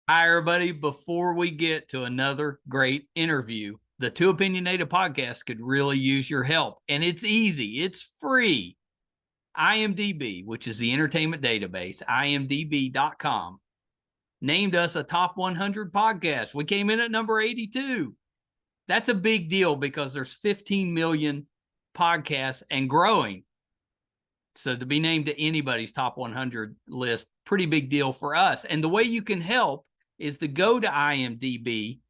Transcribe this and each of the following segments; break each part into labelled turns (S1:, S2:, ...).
S1: Hi, everybody. Before we get to another great interview, the Two Opinionated podcast could really use your help. And it's easy, it's free. IMDb, which is the entertainment database, imdb.com, named us a top 100 podcast. We came in at number 82. That's a big deal because there's 15 million podcasts and growing. So to be named to anybody's top 100 list, pretty big deal for us. And the way you can help is to go to imdb.com,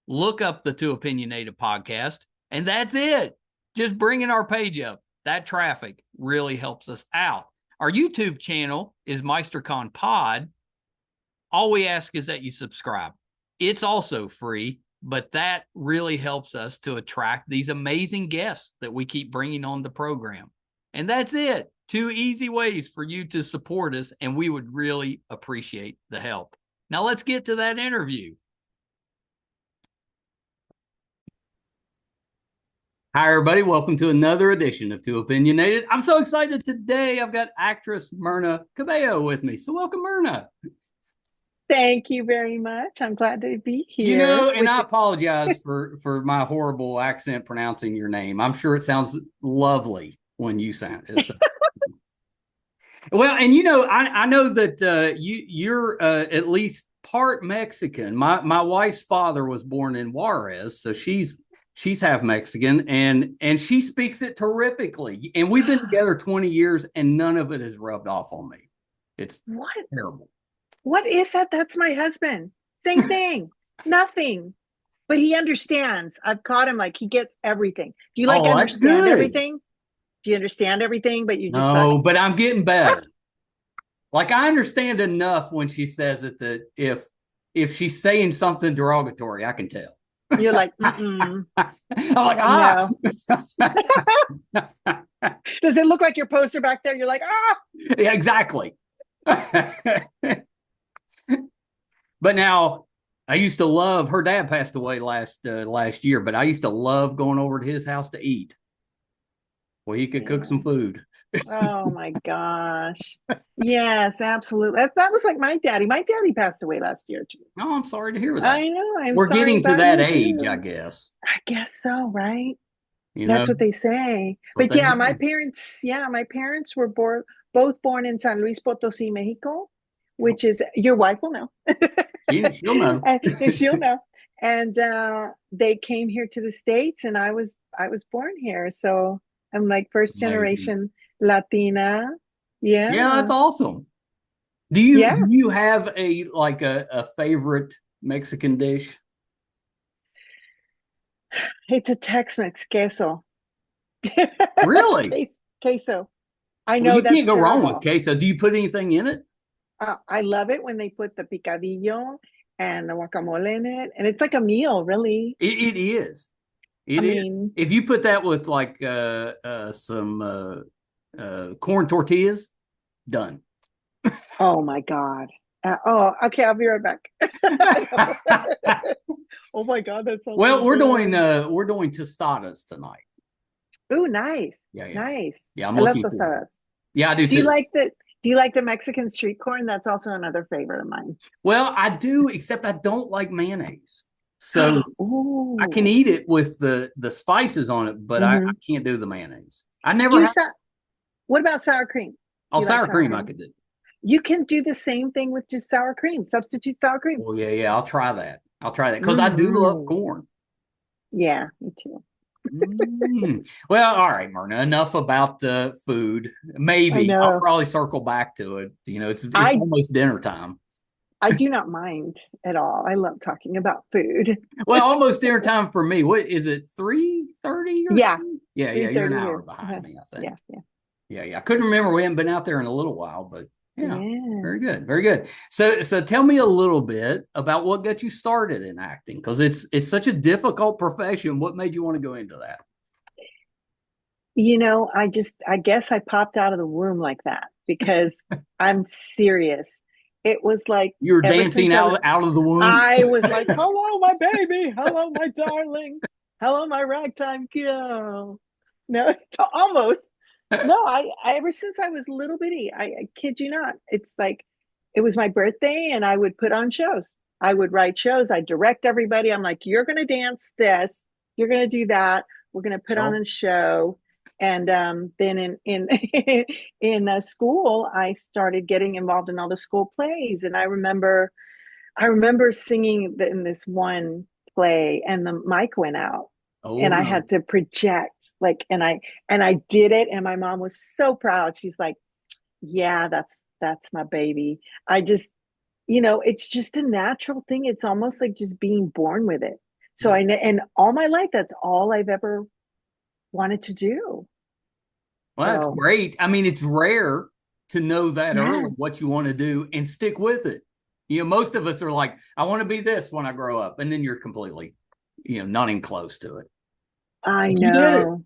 S1: look up the Two Opinionated podcast, and that's it. Just bringing our page up. That traffic really helps us out. Our YouTube channel is MeisterCon Pod. All we ask is that you subscribe. It's also free, but that really helps us to attract these amazing guests that we keep bringing on the program. And that's it. 2 easy ways for you to support us, and we would really appreciate the help. Now let's get to that interview. Hi, everybody. Welcome to another edition of Two Opinionated. I'm so excited today. I've got actress Myrna Cabello with me. So welcome, Myrna.
S2: Thank you very much. I'm glad to be here.
S1: And I apologize for my horrible accent pronouncing your name. I'm sure it sounds lovely when you sound it. So. Well, and I know that you're at least part Mexican. My wife's father was born in Juarez, so she's half Mexican, and she speaks it terrifically. And we've been together 20 years, and none of it has rubbed off on me. It's terrible.
S2: What is that? That's my husband. Same thing. Nothing. But he understands. I've caught him like he gets everything. Do you understand everything? Do you understand everything? But you just
S1: no, but I'm getting better. Like I understand enough when she says it that if she's saying something derogatory, I can tell.
S2: You're like, I'm
S1: like, ah.
S2: No. Does it look like your poster back there? You're like, ah.
S1: Yeah, exactly. But now I used to love, her dad passed away last year, but I used to love going over to his house to eat. Well, he could cook some food.
S2: Oh my gosh. Yes, absolutely. That was like my daddy. My daddy passed away last year too.
S1: Oh, I'm sorry to hear that.
S2: I know.
S1: We're getting to that age, I guess.
S2: I guess so, right? That's what they say. But yeah, my parents were both born in San Luis Potosí, Mexico, which is, your wife will know.
S1: She'll know.
S2: She'll know. And they came here to the States, and I was born here. So I'm like first generation Latina. Yeah.
S1: Yeah, that's awesome. Do you have a favorite Mexican dish?
S2: It's a Tex-Mex queso.
S1: Really?
S2: Queso. I know
S1: you
S2: that's
S1: can't go wrong with queso. Do you put anything in it?
S2: I love it when they put the picadillo and the guacamole in it, and it's like a meal, really.
S1: It is. I mean, if you put that with like some corn tortillas, done.
S2: Oh my God. Okay. I'll be right back. Oh my God, that's so
S1: well. We're doing tostadas tonight.
S2: Oh, nice.
S1: Yeah.
S2: Nice.
S1: Yeah,
S2: I love tostadas.
S1: Yeah, I do too.
S2: Do you like the Mexican street corn? That's also another favorite of mine.
S1: Well, I do, except I don't like mayonnaise. So I can eat it with the spices on it, but I can't do the mayonnaise. I never.
S2: What about sour cream?
S1: Oh, sour cream I could do.
S2: You can do the same thing with just sour cream. Substitute sour cream.
S1: Well, yeah. I'll try that because I do love corn.
S2: Yeah, me too.
S1: Well, all right, Myrna, enough about food. Maybe I'll probably circle back to it. It's almost dinner time.
S2: I do not mind at all. I love talking about food.
S1: Well, almost dinner time for me. What is it? 3:30?
S2: Yeah.
S1: Yeah. You're an hour behind me, I think.
S2: Yeah.
S1: I couldn't remember. We haven't been out there in a little while, but yeah. Very good. So tell me a little bit about what got you started in acting, because it's such a difficult profession. What made you want to go into that?
S2: I guess I popped out of the womb like that, because I'm serious. It was like
S1: you were dancing out of the womb.
S2: I was like, hello, my baby. Hello, my darling. Hello, my ragtime girl. No, almost. No, I ever since I was little bitty, I kid you not. It's like it was my birthday and I would put on shows. I would write shows. I direct everybody. I'm like, you're going to dance this. You're going to do that. We're going to put on a show. And then in school, I started getting involved in all the school plays. And I remember singing in this one play, and the mic went out, and I had to project, like, and I did it, and my mom was so proud. She's like, "Yeah, that's my baby." I just, it's just a natural thing. It's almost like just being born with it. So and all my life, that's all I've ever wanted to do.
S1: Well, that's great. I mean, it's rare to know that early what you want to do and stick with it. Most of us are like, I want to be this when I grow up. And then you're completely, not even close to it.
S2: I know.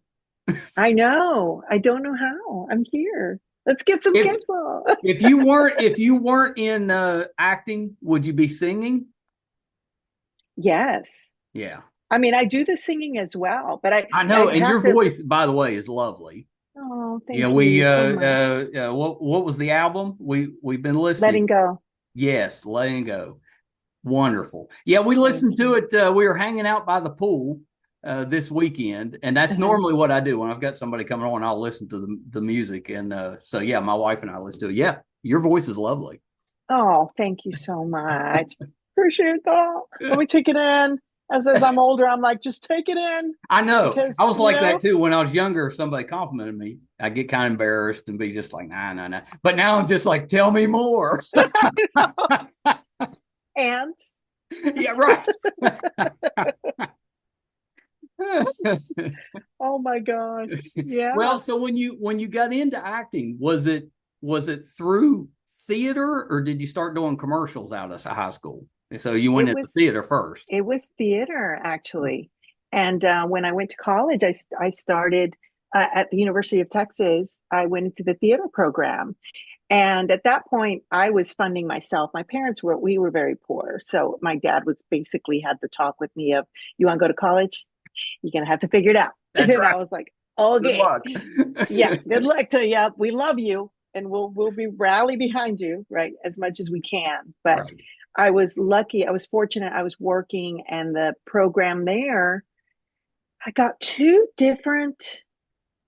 S2: I know. I don't know how. I'm here. Let's get some baseball.
S1: if you weren't in acting, would you be singing?
S2: Yes.
S1: Yeah.
S2: I mean, I do the singing as well, but
S1: I know, and your voice, by the way, is lovely.
S2: Oh, thank you. So much.
S1: What was the album we've been listening?
S2: Letting Go.
S1: Yes, Letting Go. Wonderful. Yeah, we listened to it. We were hanging out by the pool this weekend, and that's normally what I do when I've got somebody coming on. I'll listen to the music, and so yeah, my wife and I listen to it. Yeah, your voice is lovely.
S2: Oh, thank you so much. Appreciate that. Let me take it in. As I'm older, I'm like, just take it in.
S1: I know. Because, I was like that too when I was younger. If somebody complimented me, I get kind of embarrassed and be just like, nah. But now I'm just like, tell me more.
S2: And?
S1: Yeah, right.
S2: Oh my gosh. Yeah.
S1: Well, so when you got into acting, was it through theater, or did you start doing commercials out of high school? So you went into theater first.
S2: It was theater, actually. And when I went to college, I started at the University of Texas. I went into the theater program. And at that point, I was funding myself. My parents we were very poor. So my dad basically had the talk with me of, you want to go to college? You're going to have to figure it out.
S1: That's
S2: and
S1: right.
S2: I was like, okay.
S1: Good luck.
S2: Yeah, good luck to you. We love you. And we'll be rally behind you, right, as much as we can. But I was lucky. I was fortunate. I was working, and the program there, I got two different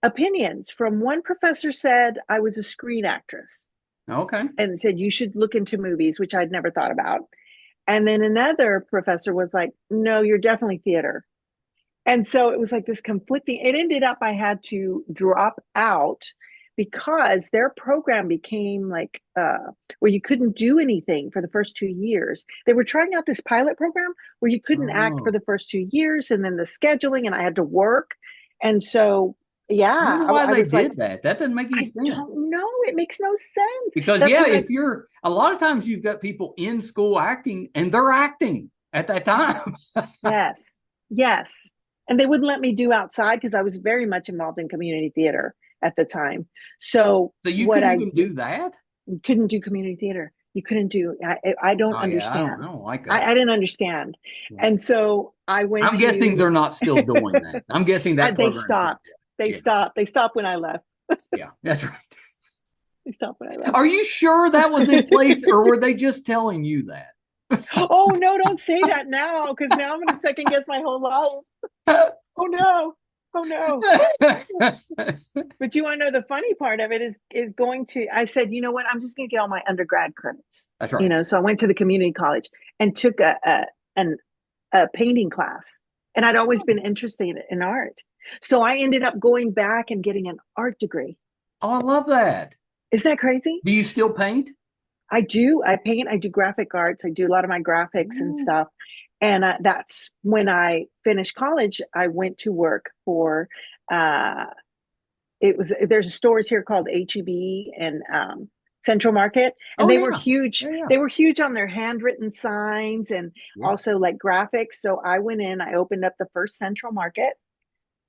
S2: opinions. From one professor said I was a screen actress.
S1: Okay.
S2: And said you should look into movies, which I'd never thought about. And then another professor was like, no, you're definitely theater. And so it was like this conflicting. It ended up I had to drop out because their program became like where you couldn't do anything for the first 2 years. They were trying out this pilot program where you couldn't act for the first 2 years, and then the scheduling, and I had to work. And so, yeah.
S1: I don't know why they did that. That doesn't make any sense.
S2: I don't know. It makes no sense.
S1: Because if you're a lot of times you've got people in school acting, and they're acting at that time.
S2: Yes. And they wouldn't let me do outside because I was very much involved in community theater at the time. So
S1: you couldn't even do that?
S2: You couldn't do community theater. You couldn't do. I don't understand.
S1: I don't like that.
S2: I didn't understand. Yeah. And so I went.
S1: I'm guessing they're not still doing that. I'm guessing that
S2: they stopped. They stopped. They stopped when I left.
S1: Yeah, that's right.
S2: They stopped when I left.
S1: Are you sure that was in place, or were they just telling you that?
S2: Oh no! Don't say that now, because now I'm going to second guess my whole life. Oh no! But you want to know the funny part of it is going to. I said, you know what? I'm just going to get all my undergrad credits.
S1: That's right.
S2: So I went to the community college and took a painting class, and I'd always been interested in art. So I ended up going back and getting an art degree.
S1: Oh, I love that.
S2: Isn't that crazy?
S1: Do you still paint?
S2: I do. I paint. I do graphic arts. I do a lot of my graphics and stuff. And that's when I finished college. I went to work for. There's stores here called HEB and Central Market, and they were huge. Yeah. They were huge on their handwritten signs and also like graphics. So I went in. I opened up the first Central Market.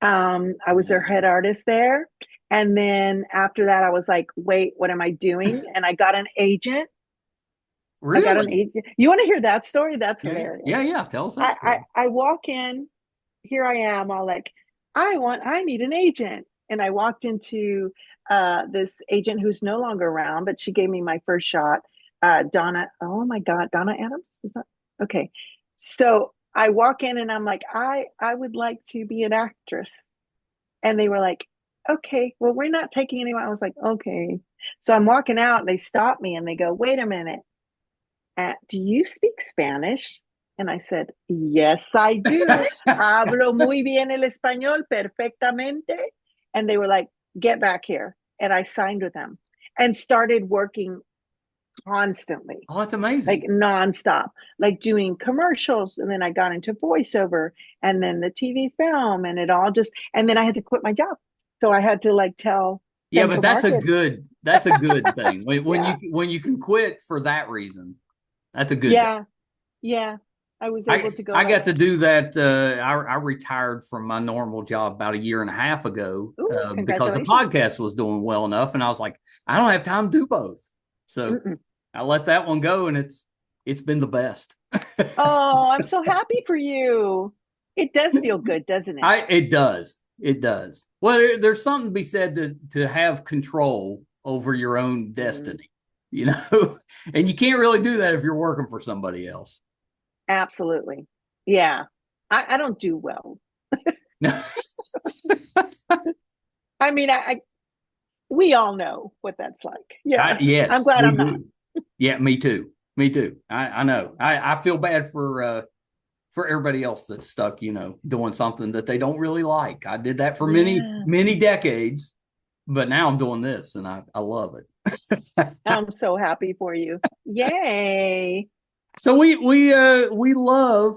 S2: I was their head artist there. And then after that, I was like, wait, what am I doing? And I got an agent.
S1: Really?
S2: I got an agent. You want to hear that story? That's hilarious.
S1: Yeah. Tell us that story.
S2: I walk in, here I am, all like, I need an agent. And I walked into this agent who's no longer around, but she gave me my first shot. Donna. Oh my God, Donna Adams. Was that okay? So I walk in and I'm like, I would like to be an actress. And they were like, okay, well, we're not taking anyone. I was like, okay. So I'm walking out and they stop me and they go, wait a minute. Do you speak Spanish? And I said, yes, I do. Hablo muy bien el español perfectamente. And they were like, get back here. And I signed with them and started working constantly.
S1: Oh, that's amazing.
S2: Like nonstop, like doing commercials. And then I got into voiceover and then the TV film and it all just, and then I had to quit my job. So I had to like tell.
S1: Yeah, but that's a good thing. When
S2: Yeah.
S1: you can quit for that reason, that's a good
S2: Yeah. Yeah. I was able to go.
S1: I got to do that. I retired from my normal job about a year and a half ago
S2: Ooh,
S1: because the podcast was doing well enough, and I was like, I don't have time to do both, so I let that one go, and it's been the best.
S2: Oh, I'm so happy for you. It does feel good, doesn't it?
S1: It does. It does. Well, there's something to be said to have control over your own destiny, you know, and you can't really do that if you're working for somebody else.
S2: Absolutely. Yeah. I don't do well. I mean, we all know what that's like. Yeah.
S1: Yes.
S2: I'm glad I'm not.
S1: Yeah, me too. Me too. I know. I feel bad for everybody else that's stuck, you know, doing something that they don't really like. I did that for many decades, but now I'm doing this and I love it.
S2: I'm so happy for you. Yay.
S1: So we love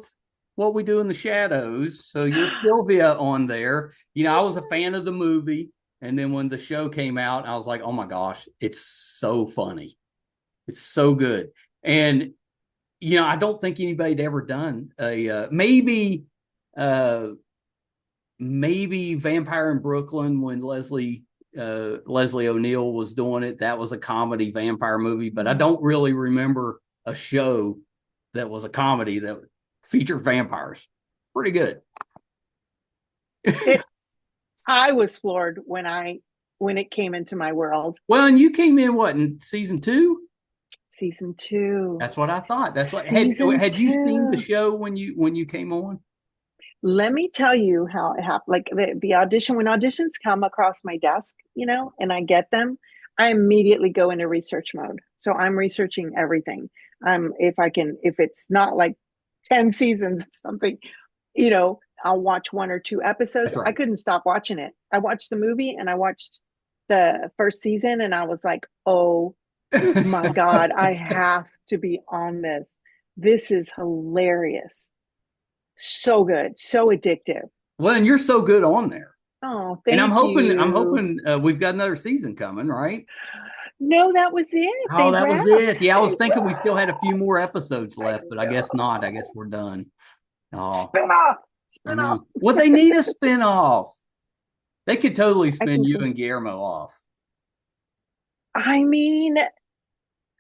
S1: what we do in the shadows. So you're Silvia on there. You know, I was a fan of the movie, and then when the show came out, I was like, oh my gosh, it's so funny. It's so good. And you know, I don't think anybody'd ever done a maybe Vampire in Brooklyn when Leslie O'Neal was doing it. That was a comedy vampire movie, but I don't really remember a show that was a comedy that featured vampires. Pretty good.
S2: I was floored when it came into my world.
S1: Well, and you came in what, in season 2?
S2: Season 2.
S1: That's what I thought. That's what had you seen the show when you came on?
S2: Let me tell you how it happened. Like the audition, when auditions come across my desk, you know, and I get them, I immediately go into research mode. So I'm researching everything. If it's not like 10 seasons of something, you know, I'll watch 1 or 2 episodes.
S1: Right.
S2: I couldn't stop watching it. I watched the movie and I watched the first season and I was like, oh my God, I have to be on this. This is hilarious. So good, so addictive.
S1: Well, and you're so good on there.
S2: Oh, thank you.
S1: And I'm hoping we've got another season coming, right?
S2: No, that was it.
S1: Oh, that was it. Yeah, I was thinking we still had a few more episodes left, but I guess not. I guess we're done. Oh,
S2: spin off.
S1: Well, they need a spin-off. They could totally spin you and Guillermo off.
S2: I mean,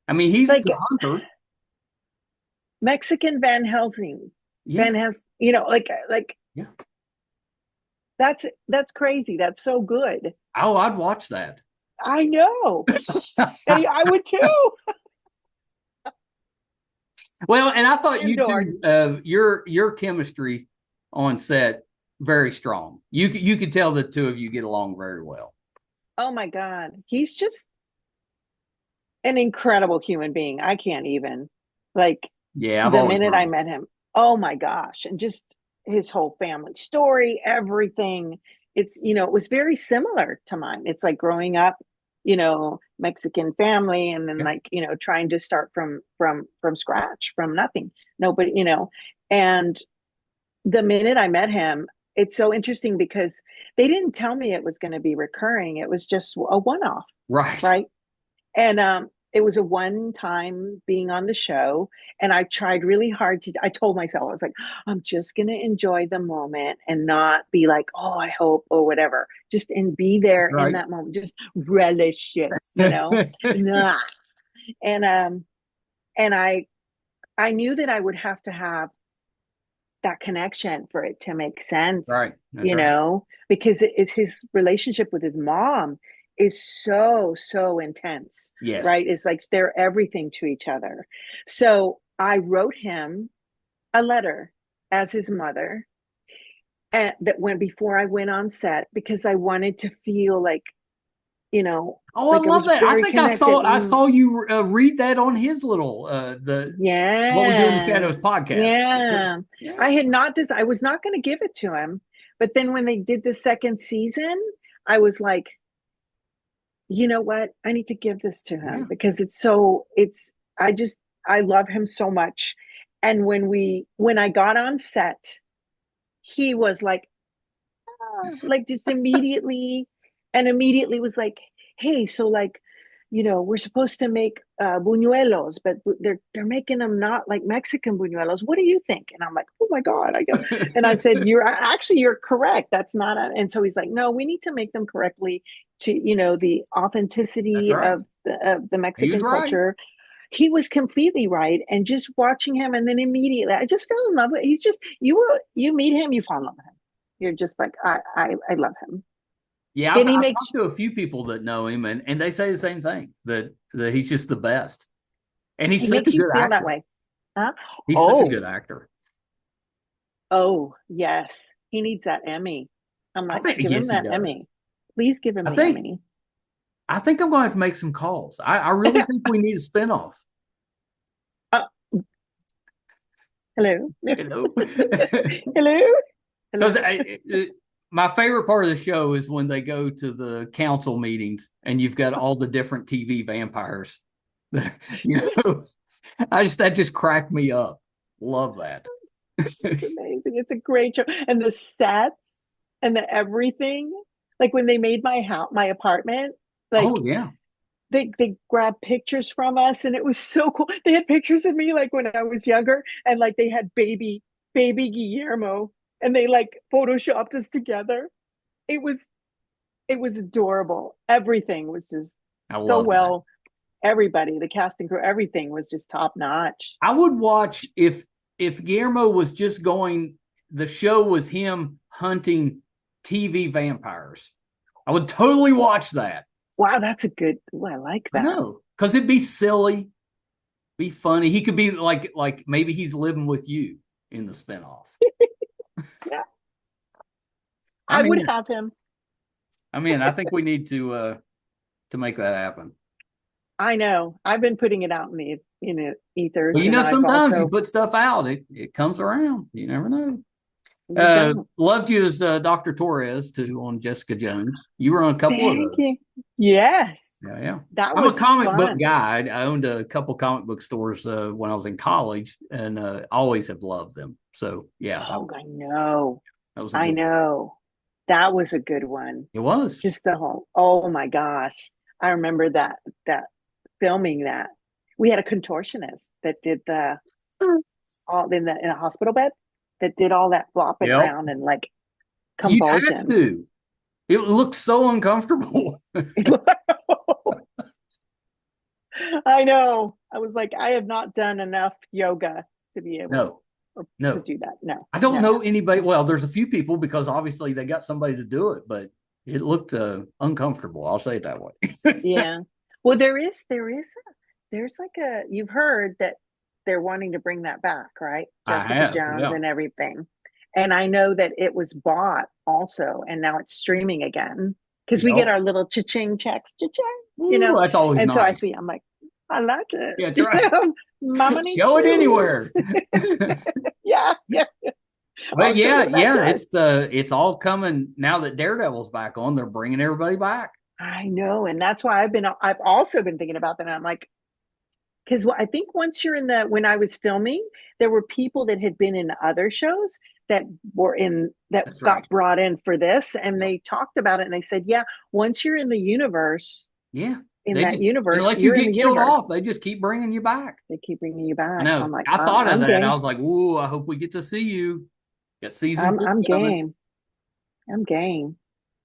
S1: he's like the hunter.
S2: Mexican Van Helsing.
S1: Yeah.
S2: Van has, you know, like
S1: yeah.
S2: That's crazy. That's so good.
S1: Oh, I'd watch that.
S2: I know. Hey, I would too.
S1: Well, and I thought you two, your chemistry on set, very strong. You could tell the two of you get along very well.
S2: Oh my God. He's just an incredible human being. I can't even the minute I met him. Oh my gosh. And just his whole family story, everything. It's, you know, it was very similar to mine. It's like growing up, you know, Mexican family and then like, you know, trying to start from scratch, from nothing. Nobody, you know. And the minute I met him, it's so interesting because they didn't tell me it was going to be recurring. It was just a one-off. Right. And it was a one-time being on the show. And I tried really hard I told myself, I was like, I'm just going to enjoy the moment and not be like, oh, I hope or whatever. Just and be there in that moment. Just relish it, you know? And I knew that I would have to have that connection for it to make sense.
S1: Right.
S2: You know, because it's his relationship with his mom is so intense.
S1: Yes.
S2: Right? It's like they're everything to each other. So I wrote him a letter as his mother, and that went before I went on set, because I wanted to feel like,
S1: Oh,
S2: like
S1: I love that. I think
S2: connected.
S1: I saw you read that on his little what we do in the shadows podcast.
S2: Yeah. I had not I was not going to give it to him, but then when they did the second season, I was like, you know what? I need to give this to him because I love him so much. And when I got on set, he was like, like just immediately, and immediately was like, hey, so like, we're supposed to make buñuelos, but they're making them not like Mexican buñuelos. What do you think? And I'm like, oh my God, I guess. And I said, you're correct. That's not and so he's like, no, we need to make them correctly to, the authenticity of the Mexican culture. He was completely right. And just watching him, and then immediately I just fell in love with. He's just, you meet him, you fall in love with him. You're just like, I love him.
S1: Yeah, I've talked to a few people that know him, and they say the same thing, that he's just the best. And he makes you feel
S2: that way. Huh?
S1: He's such a good actor.
S2: Oh, yes. He needs that Emmy. I'm like, give him that Emmy. Please give him the Emmy.
S1: I think I'm going to have to make some calls. I really think we need a spinoff.
S2: Hello.
S1: Hello.
S2: Hello.
S1: Because my favorite part of the show is when they go to the council meetings and you've got all the different TV vampires. That just cracked me up. Love that.
S2: It's amazing. It's a great show. And the sets and the everything. Like when they made my apartment, like,
S1: oh yeah,
S2: they grabbed pictures from us, and it was so cool. They had pictures of me like when I was younger, and like they had baby Guillermo, and they like photoshopped us together. It was adorable. Everything was just so well. That. Everybody, the cast and crew, everything was just top notch.
S1: I would watch if Guillermo was just going. The show was him hunting TV vampires. I would totally watch that.
S2: Wow, that's a good. Oh, I like that.
S1: No, because it'd be silly, be funny. He could be like maybe he's living with you in the spinoff.
S2: Yeah, I would have him.
S1: I think we need to make that happen.
S2: I know. I've been putting it out in the ethers.
S1: Well, sometimes you put stuff out, it comes around. You never know. Loved you as Dr. Torres too on Jessica Jones. You were on a couple of those.
S2: You. Yes.
S1: Yeah.
S2: I'm
S1: a comic book guy. I owned a couple comic book stores when I was in college, and always have loved them. So yeah.
S2: Oh, I know.
S1: I
S2: know. That was a good one.
S1: It was.
S2: Just the whole. Oh my gosh, I remember that filming that. We had a contortionist that did all in a hospital bed. That did all that flopping around and like convulsion.
S1: You have to. It looked so uncomfortable.
S2: I know. I was like, I have not done enough yoga to be able to do that. No.
S1: I don't know anybody. Well, there's a few people because obviously they got somebody to do it, but it looked uncomfortable. I'll say it that way.
S2: Yeah. Well, there's like you've heard that they're wanting to bring that back, right? Jessica Jones and everything. And I know that it was bought also, and now it's streaming again because we get our little cha-ching checks, cha-ching,
S1: That's always
S2: and
S1: nice.
S2: So I see, I'm like, I like it.
S1: Yeah, that's right.
S2: Mama needs
S1: show it anywhere.
S2: Yeah.
S1: But it's all coming now that Daredevil's back on. They're bringing everybody back.
S2: I know, and that's why I've also been thinking about that. And I'm like, because I think once you're when I was filming, there were people that had been in other shows that got brought in for this, and they talked about it, and they said, yeah, once you're in the universe, universe,
S1: unless you get killed off, they just keep bringing you back.
S2: They keep bringing you back.
S1: No,
S2: like,
S1: I thought of that. Game. I was like, ooh, I hope we get to see you. Got season.
S2: I'm game. I'm game.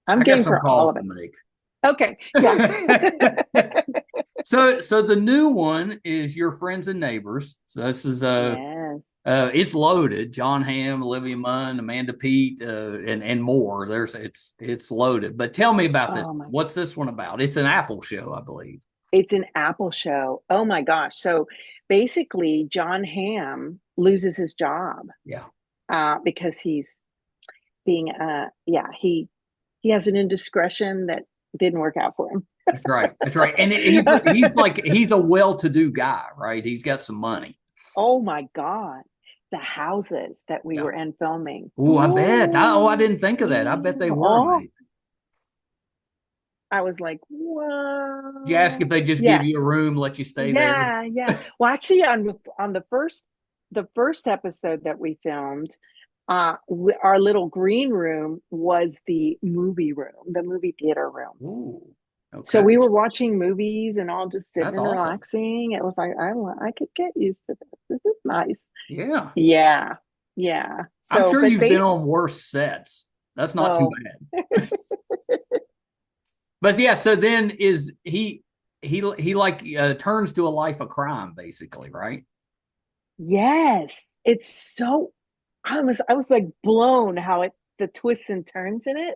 S2: I'm game for all of it.
S1: Make.
S2: Okay. Yeah.
S1: So the new one is Your Friends and Neighbors. So this is It's loaded. John Hamm, Olivia Munn, Amanda Peet, and more. It's loaded. But tell me about this.
S2: Oh my,
S1: What's this one about? It's an Apple show, I believe.
S2: it's an Apple show. Oh my gosh. So basically, John Hamm loses his job
S1: Yeah,
S2: because he's being, yeah, he has an indiscretion that didn't work out for him.
S1: that's right. That's right. And he's a well-to-do guy, right? He's got some money.
S2: Oh my God. The houses that we
S1: Yeah.
S2: were in filming.
S1: Oh, I bet. I didn't think of that. I bet they were.
S2: Oh,
S1: Mate.
S2: I was like,
S1: You ask if
S2: whoa.
S1: they just give
S2: Yeah.
S1: you a room, let you stay there.
S2: Yeah. Yeah. Well, actually, on the first episode that we filmed, our little green room was the movie room, the movie theater room.
S1: Ooh, okay.
S2: So we were watching movies and all just sitting
S1: That's
S2: and
S1: awesome.
S2: relaxing. It was like, I could get used to this. This is nice.
S1: Yeah.
S2: Yeah. Yeah.
S1: I'm
S2: So,
S1: sure
S2: but
S1: you've been on worse sets. That's not too bad. But yeah, so then is he like turns to a life of crime, basically, right?
S2: Yes. It's so I was like blown how the twists and turns in it.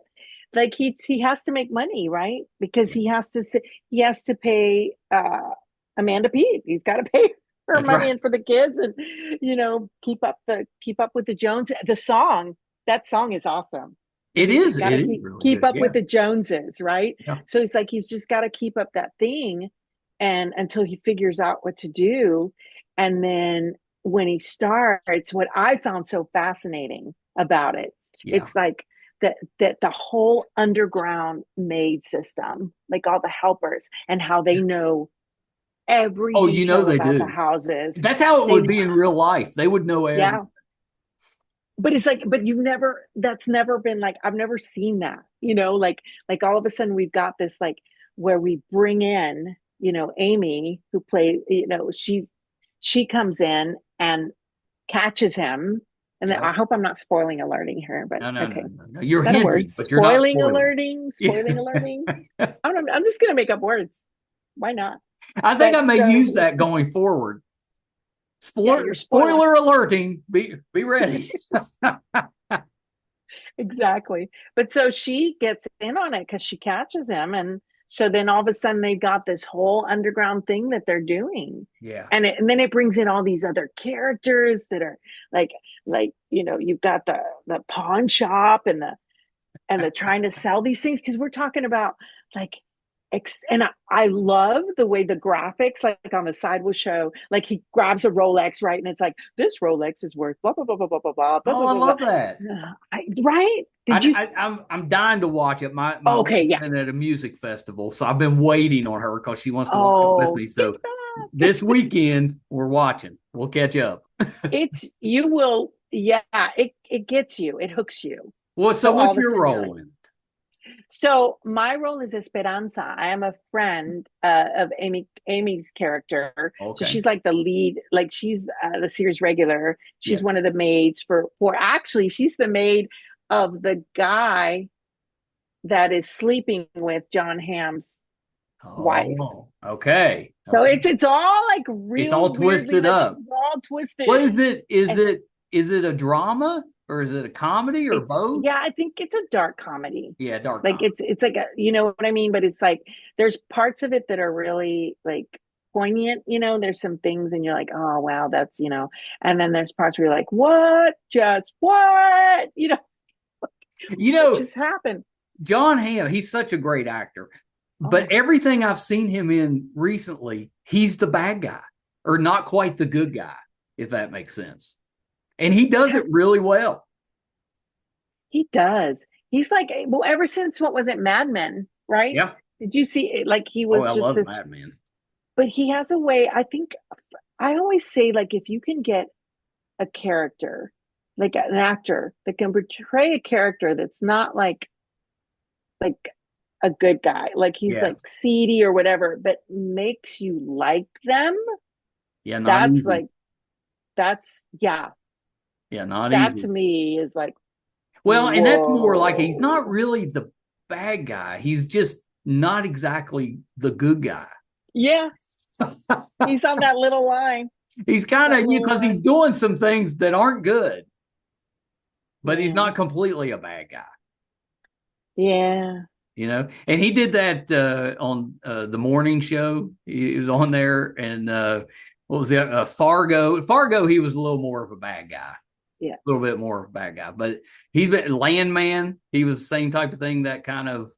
S2: Like he has to make money, right? Because he has to pay Amanda Peet. He's got to pay her
S1: That's
S2: money
S1: right.
S2: and for the kids, and keep up with the Jones. That song is awesome.
S1: It
S2: He's
S1: is.
S2: got
S1: It
S2: to
S1: is really
S2: keep
S1: good.
S2: up
S1: Yeah.
S2: with the Joneses, right?
S1: Yeah.
S2: So it's like he's just got to keep up that thing, and until he figures out what to do, and then when he starts, what I found so fascinating about it,
S1: Yeah.
S2: it's like that the whole underground maid system, like all the helpers, and how they know every
S1: Oh,
S2: detail
S1: they
S2: about the
S1: do.
S2: houses.
S1: That's how it
S2: They
S1: would be in real life. They would know everything.
S2: yeah, but it's like, but that's never been like, I've never seen that, like all of a sudden we've got this, like, where we bring in, Amy, who played, she comes in and catches him. And then
S1: Yeah.
S2: I hope I'm not spoiling alerting her, but
S1: No.
S2: okay.
S1: No. You're
S2: Is that a word?
S1: hinting, but you're not
S2: Spoiling
S1: spoiling.
S2: alerting, spoiling alerting. I'm just gonna make up words. Why not?
S1: I think
S2: But
S1: I may
S2: so
S1: use that going forward.
S2: yeah, you're
S1: Spoiler alerting. Be ready.
S2: Exactly. But so she gets in on it because she catches him. And so then all of a sudden they've got this whole underground thing that they're doing.
S1: Yeah.
S2: And then it brings in all these other characters that are like, you've got the pawn shop and the trying to sell these things. Cause we're talking about like, and I love the way the graphics, like on the side will show, like he grabs a Rolex, right? And it's like, this Rolex is worth blah, blah, blah, blah, blah, blah, blah, blah,
S1: Oh, I
S2: blah, blah.
S1: love that.
S2: Right? Did you?
S1: I'm dying to watch it. My
S2: Okay,
S1: wife's
S2: yeah.
S1: been at a music festival, so I've been waiting on her because she wants to watch it with me. So
S2: get back.
S1: this weekend we're watching. We'll catch up.
S2: You will, yeah, it gets you, it hooks you.
S1: Well, so
S2: all
S1: what's
S2: of a
S1: your
S2: sudden
S1: role in?
S2: So my role is Esperanza. I am a friend of Amy's character. So
S1: Okay.
S2: she's like the lead, like she's the series regular. She's
S1: Yeah.
S2: one of the maids for actually she's the maid of the guy that is sleeping with John Hamm's wife.
S1: Oh, okay.
S2: So
S1: Okay.
S2: it's all like really
S1: It's all
S2: weirdly,
S1: twisted
S2: like
S1: up.
S2: it's all twisted.
S1: What is it?
S2: And
S1: Is it a drama or is it a comedy or both?
S2: yeah, I think it's a dark comedy.
S1: Yeah, dark
S2: Like
S1: comedy.
S2: it's like you know what I mean, but it's like there's parts of it that are really like poignant, there's some things and you're like, oh wow, that's and then there's parts where you're like, what what just happened.
S1: John Hamm, he's such a great actor. But
S2: Oh.
S1: everything I've seen him in recently, he's the bad guy or not quite the good guy, if that makes sense. And he does it really well.
S2: He does. He's like, well, ever since what was it, Mad Men, right?
S1: Yeah.
S2: Did you see it? Like he was
S1: I
S2: just
S1: love
S2: this,
S1: Mad Men.
S2: but he has a way. I think I always say, like, if you can get a character, like an actor that can portray a character that's not like a good guy, like he's like seedy or whatever, but makes you like them.
S1: Yeah, not
S2: that's
S1: easy.
S2: like that's yeah.
S1: Yeah, not
S2: that
S1: easy.
S2: To me is like,
S1: well, and that's more like he's
S2: whoa.
S1: not really the bad guy. He's just not exactly the good guy.
S2: Yeah. He's on that little line.
S1: He's kind of you because he's doing some things that aren't good, but he's not completely a bad guy.
S2: Yeah.
S1: You know, and he did that on the morning show. He was on there, and what was that? Fargo. Fargo, he was a little more of a bad guy.
S2: Yeah.
S1: A little bit more of a bad guy. But he's been Landman. He was the same type of thing that kind of,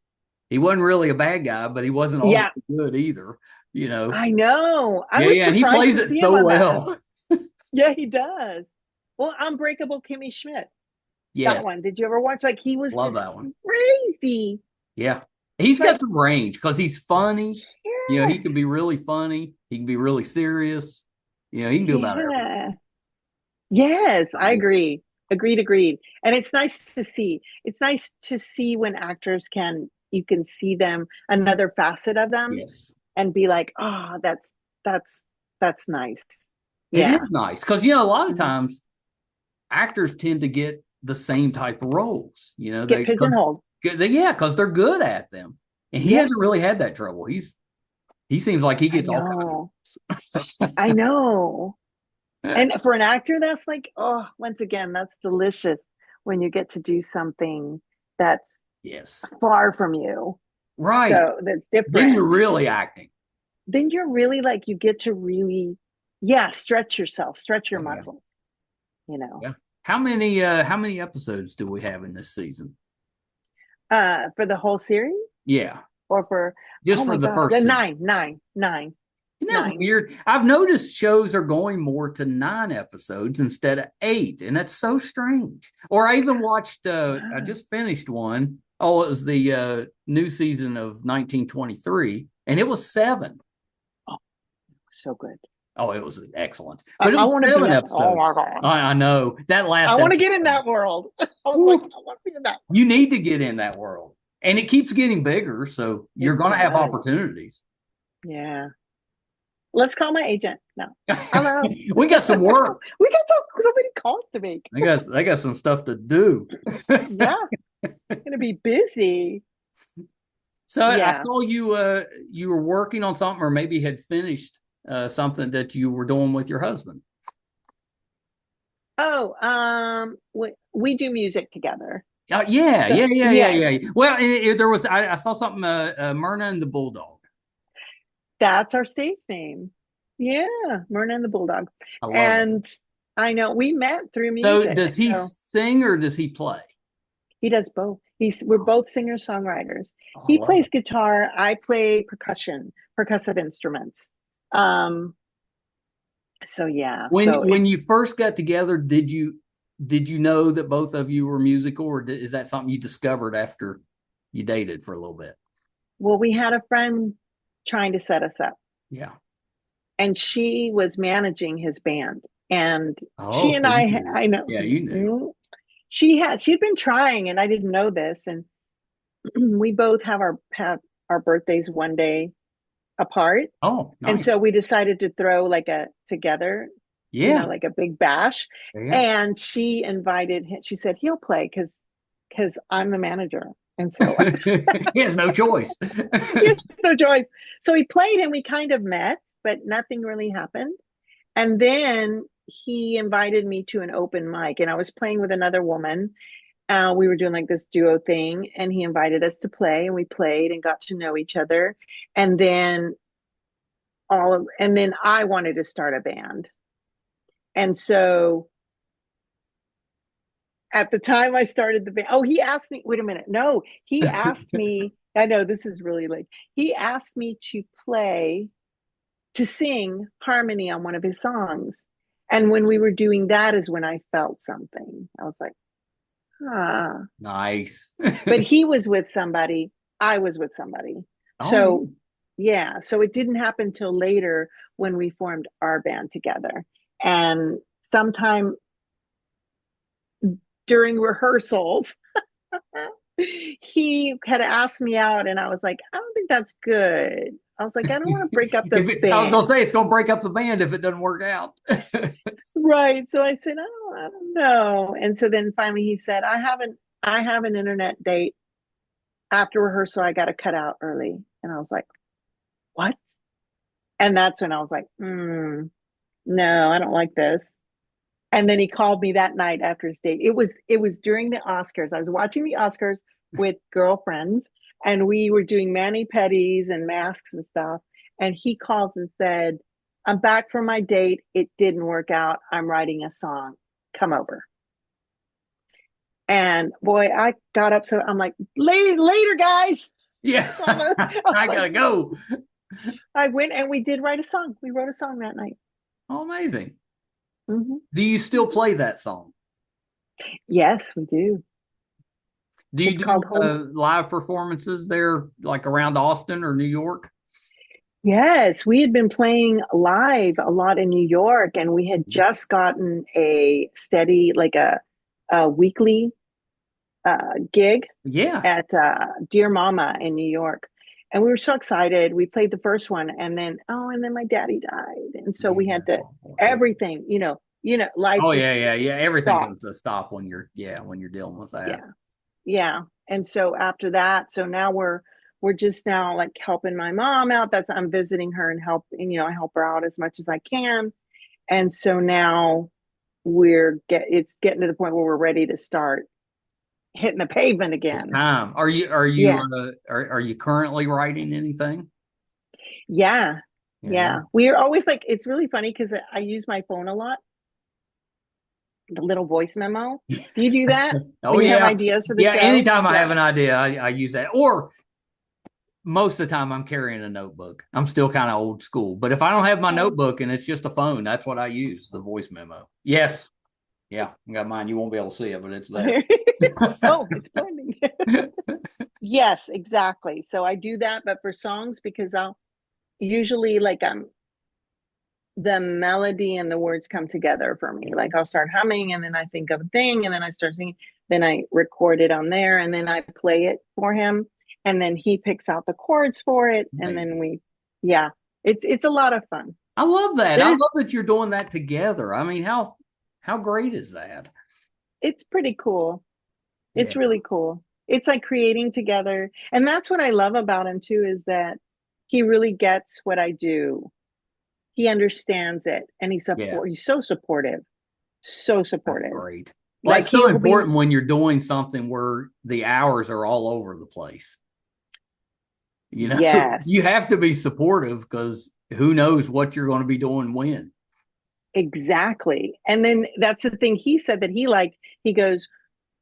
S1: he wasn't really a bad guy, but he wasn't all good either. You know,
S2: I know.
S1: I was surprised and he plays it so well.
S2: Yeah, he does. Well, Unbreakable Kimmy Schmidt. Yeah. That one. Did you ever watch? Like, he was
S1: that one.
S2: Crazy.
S1: Yeah. He's got some range because he's funny. Yeah. You know, he can be really funny. He can be really serious. You know, he can do about everything.
S2: Yes, I agree. Agreed. And it's nice to see. It's nice to see when actors you can see them, another facet of them.
S1: Yes.
S2: And be like, oh, that's nice.
S1: It is nice because, you know, a lot of times actors tend to get the same type of roles. You know,
S2: get pigeonholed.
S1: Because they're good at them. And he hasn't really had that trouble. He seems like he gets all kinds of
S2: I know. And for an actor, that's like, oh, once again, that's delicious when you get to do something that's far from you.
S1: Right.
S2: So that's different.
S1: Then you're really acting.
S2: Then you're really like, you get to really, stretch yourself, stretch your muscle. You know.
S1: Yeah. How many episodes do we have in this season?
S2: For the whole series?
S1: Yeah.
S2: Or for
S1: for the first
S2: season? Nine.
S1: Isn't that weird? I've noticed shows are going more to 9 episodes instead of 8, and that's so strange. Or I even watched I just finished one. Oh, it was the new season of 1923, and it was 7.
S2: Oh, so good.
S1: Oh, it was excellent. But it was 7 episodes. Oh my God. I know. That last
S2: I want to get in that world. I was like, I want to be in that world.
S1: You need to get in that world. And it keeps getting bigger, so you're going to have opportunities.
S2: Yeah. Let's call my agent. No. Hello.
S1: We got some work.
S2: We got so many calls to make.
S1: They got some stuff to do.
S2: Yeah. I'm going to be busy.
S1: So I saw you were working on something or maybe had finished something that you were doing with your husband.
S2: Oh, we do music together.
S1: Yeah. Well, there was I saw something Myrna and the Bulldog.
S2: That's our stage name. Yeah, Myrna and the Bulldog. I know we met through music.
S1: So does he sing or does he play?
S2: He does both. We're both singer-songwriters. He plays guitar. I play percussive instruments. So yeah.
S1: When you first got together, did you know that both of you were musical, or is that something you discovered after you dated for a little bit?
S2: Well, we had a friend trying to set us up.
S1: Yeah.
S2: And she was managing his band. And she and I know.
S1: Yeah, you knew.
S2: She had been trying, and I didn't know this. And we both have our birthdays one day apart.
S1: Oh, nice.
S2: And so we decided to throw like together, like a big bash. Yeah. And she invited him. She said he'll play because I'm the manager. And so
S1: he has no choice.
S2: He has no choice. So he played and we kind of met, but nothing really happened. And then he invited me to an open mic, and I was playing with another woman. We were doing like this duo thing, and he invited us to play, and we played and got to know each other. And then I wanted to start a band. And so at the time I started the band, he asked me, wait a minute. No, he asked me, I know this is really late. He asked me to sing harmony on one of his songs. And when we were doing that is when I felt something. I was like,
S1: nice.
S2: But he was with somebody. I was with somebody. Oh. So yeah. So it didn't happen till later when we formed our band together. And sometime during rehearsals, he had asked me out, and I was like, I don't think that's good. I was like, I don't want to break up the band.
S1: I was going to say, it's going to break up the band if it doesn't work out.
S2: Right. So I said, I don't know. And so then finally he said, I have an internet date after rehearsal. I got to cut out early. And I was like, what? And that's when I was like, no, I don't like this. And then he called me that night after his date. It was during the Oscars. I was watching the Oscars with girlfriends, and we were doing mani-pedis and masks and stuff. And he calls and said, "I'm back from my date. It didn't work out. I'm writing a song. Come over." And boy, I got up. So I'm like, later, guys.
S1: Yeah. I gotta
S2: Like,
S1: go.
S2: I went and we did write a song. We wrote a song that night.
S1: Oh, amazing.
S2: Mm-hmm.
S1: Do you still play that song?
S2: Yes, we do.
S1: Do you
S2: It's
S1: do
S2: called Home.
S1: live performances there, like around Austin or New York?
S2: Yes, we had been playing live a lot in New York, and we had just gotten a steady, like a weekly gig
S1: Yeah.
S2: at Dear Mama in New York. And we were so excited. We played the first one, and then my daddy died, and so we
S1: Yeah.
S2: had to everything, life
S1: Oh
S2: just
S1: yeah. Everything comes to a
S2: stops.
S1: stop when you're dealing with that.
S2: Yeah, yeah. And so after that, so now we're just now like helping my mom out. That's I'm visiting her and I help her out as much as I can. And so now it's getting to the point where we're ready to start hitting the pavement
S1: It's
S2: again.
S1: time.
S2: Yeah.
S1: Are you currently writing anything?
S2: Yeah.
S1: Yeah.
S2: Yeah. We're always like, it's really funny because I use my phone a lot, the little voice memo. Do you do that
S1: Oh
S2: when you have
S1: yeah.
S2: ideas for the
S1: Yeah.
S2: show?
S1: Anytime I
S2: Yeah.
S1: have an idea, I use that. Or most of the time I'm carrying a notebook. I'm still kind of old school. But if I don't have my
S2: Oh.
S1: notebook and it's just a phone, that's what I use, the voice memo. Yes. Yeah. I got mine. You won't be able to see it, but it's there.
S2: Oh, it's blending. Yes, exactly. So I do that, but for songs, because I'll usually like the melody and the words come together for me. Like I'll start humming and then I think of a thing and then I start singing. Then I record it on there and then I play it for him. And then he picks out the chords for it. And then
S1: Amazing.
S2: yeah, it's a lot of fun.
S1: I love that. I
S2: There's
S1: love that you're doing that together. I mean, how great is that?
S2: it's pretty cool.
S1: Yeah.
S2: It's really cool. It's like creating together. And that's what I love about him too, is that he really gets what I do. He understands it and
S1: Yeah.
S2: he's so supportive. So
S1: That's
S2: supportive.
S1: great. Well,
S2: Like
S1: it's so
S2: he'll be
S1: important when you're doing something where the hours are all over the place.
S2: yes.
S1: You have to be supportive because who knows what you're going to be doing when.
S2: Exactly. And then that's the thing he said that he liked. He goes,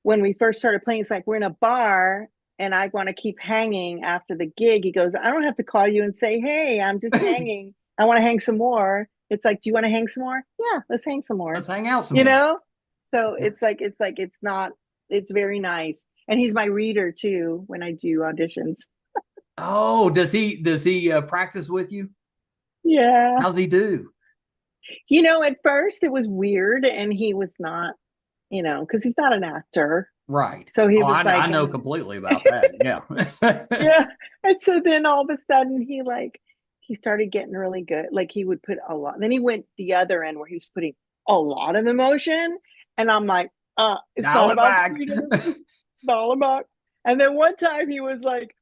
S2: when we first started playing, it's like we're in a bar and I want to keep hanging after the gig. He goes, I don't have to call you and say, hey, I'm just hanging. I want to hang some more. It's like, do you want to hang some more? Yeah, let's hang some more.
S1: Let's hang out some
S2: You
S1: more.
S2: know? So it's not, it's very nice. And he's my reader too when I do auditions.
S1: Oh, does he practice with you?
S2: Yeah.
S1: How's he do?
S2: At first it was weird and he was not, because he's not an actor.
S1: Right.
S2: So he
S1: Oh,
S2: was
S1: I
S2: like,
S1: know completely about that. Yeah.
S2: yeah. And so then all of a sudden he started getting really good. Like he would put a lot. Then he went the other end where he was putting a lot of emotion. And I'm like, it's
S1: Dial
S2: not
S1: it
S2: about
S1: back.
S2: freedom. It's all about. And then one time he was like,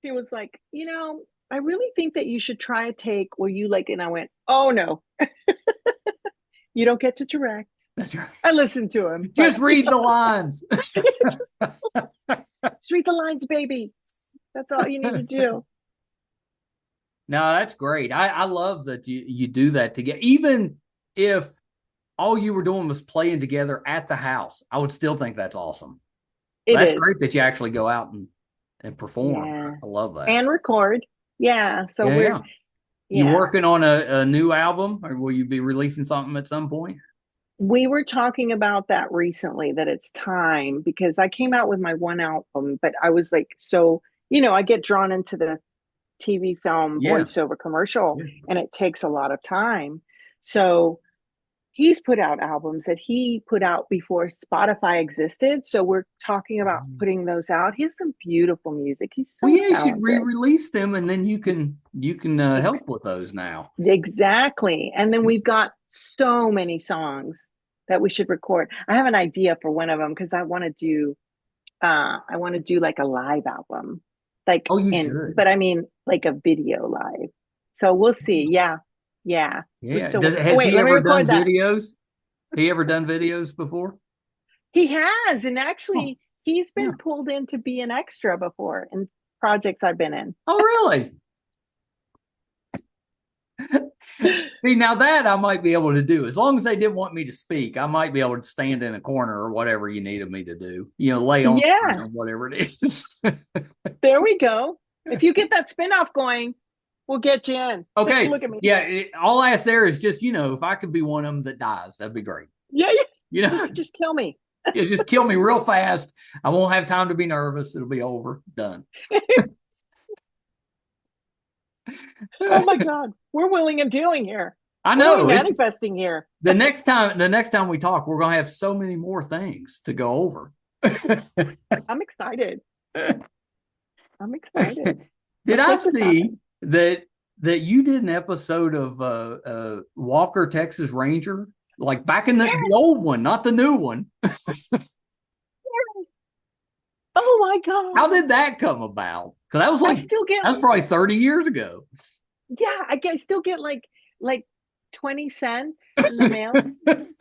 S2: I really think that you should try a take where you like, and I went, oh no, you don't get to direct.
S1: That's right.
S2: I listened to him, but
S1: Just read the lines.
S2: just read the lines, baby. That's all you need to do.
S1: No, that's great. I love that you do that together. Even if all you were doing was playing together at the house, I would still think that's awesome.
S2: It
S1: That's
S2: is.
S1: great that you actually go out and perform.
S2: Yeah.
S1: I love that.
S2: And record. Yeah. So
S1: Yeah. You
S2: yeah.
S1: working on a new album, or will you be releasing something at some point?
S2: We were talking about that recently, that it's time because I came out with my one album, but I was like, so, I get drawn into the TV film
S1: Yeah.
S2: voiceover commercial
S1: Yeah.
S2: and it takes a lot of time. So he's put out albums that he put out before Spotify existed. So we're talking about putting those out. He has some beautiful music. He's
S1: Well,
S2: so
S1: yeah, you should
S2: talented.
S1: re-release them, and then you can help with those now.
S2: Exactly. And then we've got so many songs that we should record. I have an idea for one of them because I want to do like a live album. Like
S1: Oh, you should.
S2: but I mean like a video live. So we'll see. Yeah. Yeah. We're
S1: Yeah.
S2: still
S1: Has
S2: wait,
S1: he
S2: let me
S1: ever done
S2: record that.
S1: videos? He ever done videos before?
S2: He has, and
S1: Oh,
S2: actually he's
S1: yeah.
S2: been pulled in to be an extra before in projects I've been in.
S1: Oh, really? See, now that I might be able to do, as long as they didn't want me to speak, I might be able to stand in a corner or whatever you needed me to do. Lay on the
S2: Yeah,
S1: ground, whatever it is.
S2: there we go. If you get that spinoff going, we'll get you in. Just
S1: Okay.
S2: look at me.
S1: Yeah. All I ask there is just, if I could be one of them that dies, that'd be great.
S2: Yeah, yeah.
S1: You know,
S2: Just kill me.
S1: yeah, just kill me real fast. I won't have time to be nervous. It'll be over. Done.
S2: Oh my God. We're willing and dealing here.
S1: I
S2: What are we
S1: know. It's
S2: manifesting here?
S1: the next time we talk, we're gonna have so many more things to go over.
S2: I'm excited. I'm excited.
S1: Did
S2: Let's
S1: I
S2: make this
S1: see
S2: happen.
S1: that you did an episode of Walker, Texas Ranger? Like back in the old one, not the new one.
S2: Oh my God.
S1: How did that come about? Because that was
S2: I still get,
S1: that was probably 30 years ago.
S2: yeah, still get like 20 cents in the mail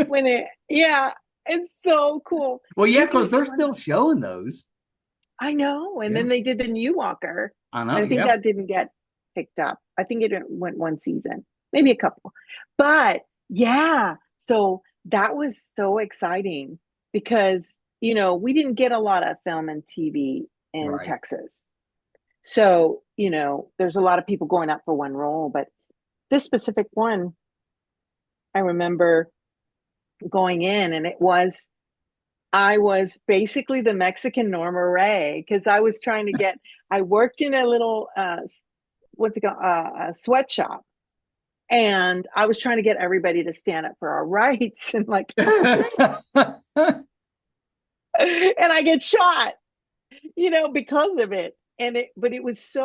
S2: when yeah, it's so cool.
S1: Well, yeah,
S2: You do
S1: because they're
S2: 20
S1: still showing those.
S2: I know. And
S1: Yeah,
S2: then they did the new Walker.
S1: I know.
S2: And I think
S1: Yeah.
S2: that didn't get picked up. I think it went one season, maybe a couple. But yeah, so that was so exciting because, we didn't get a lot of film and TV in
S1: Right.
S2: Texas. So, there's a lot of people going up for one role, but this specific one, I remember going in and I was basically the Mexican Norma Ray because I was trying to I worked in a little, what's it called, a sweatshop. And I was trying to get everybody to stand up for our rights and and I get shot, because of it. But it was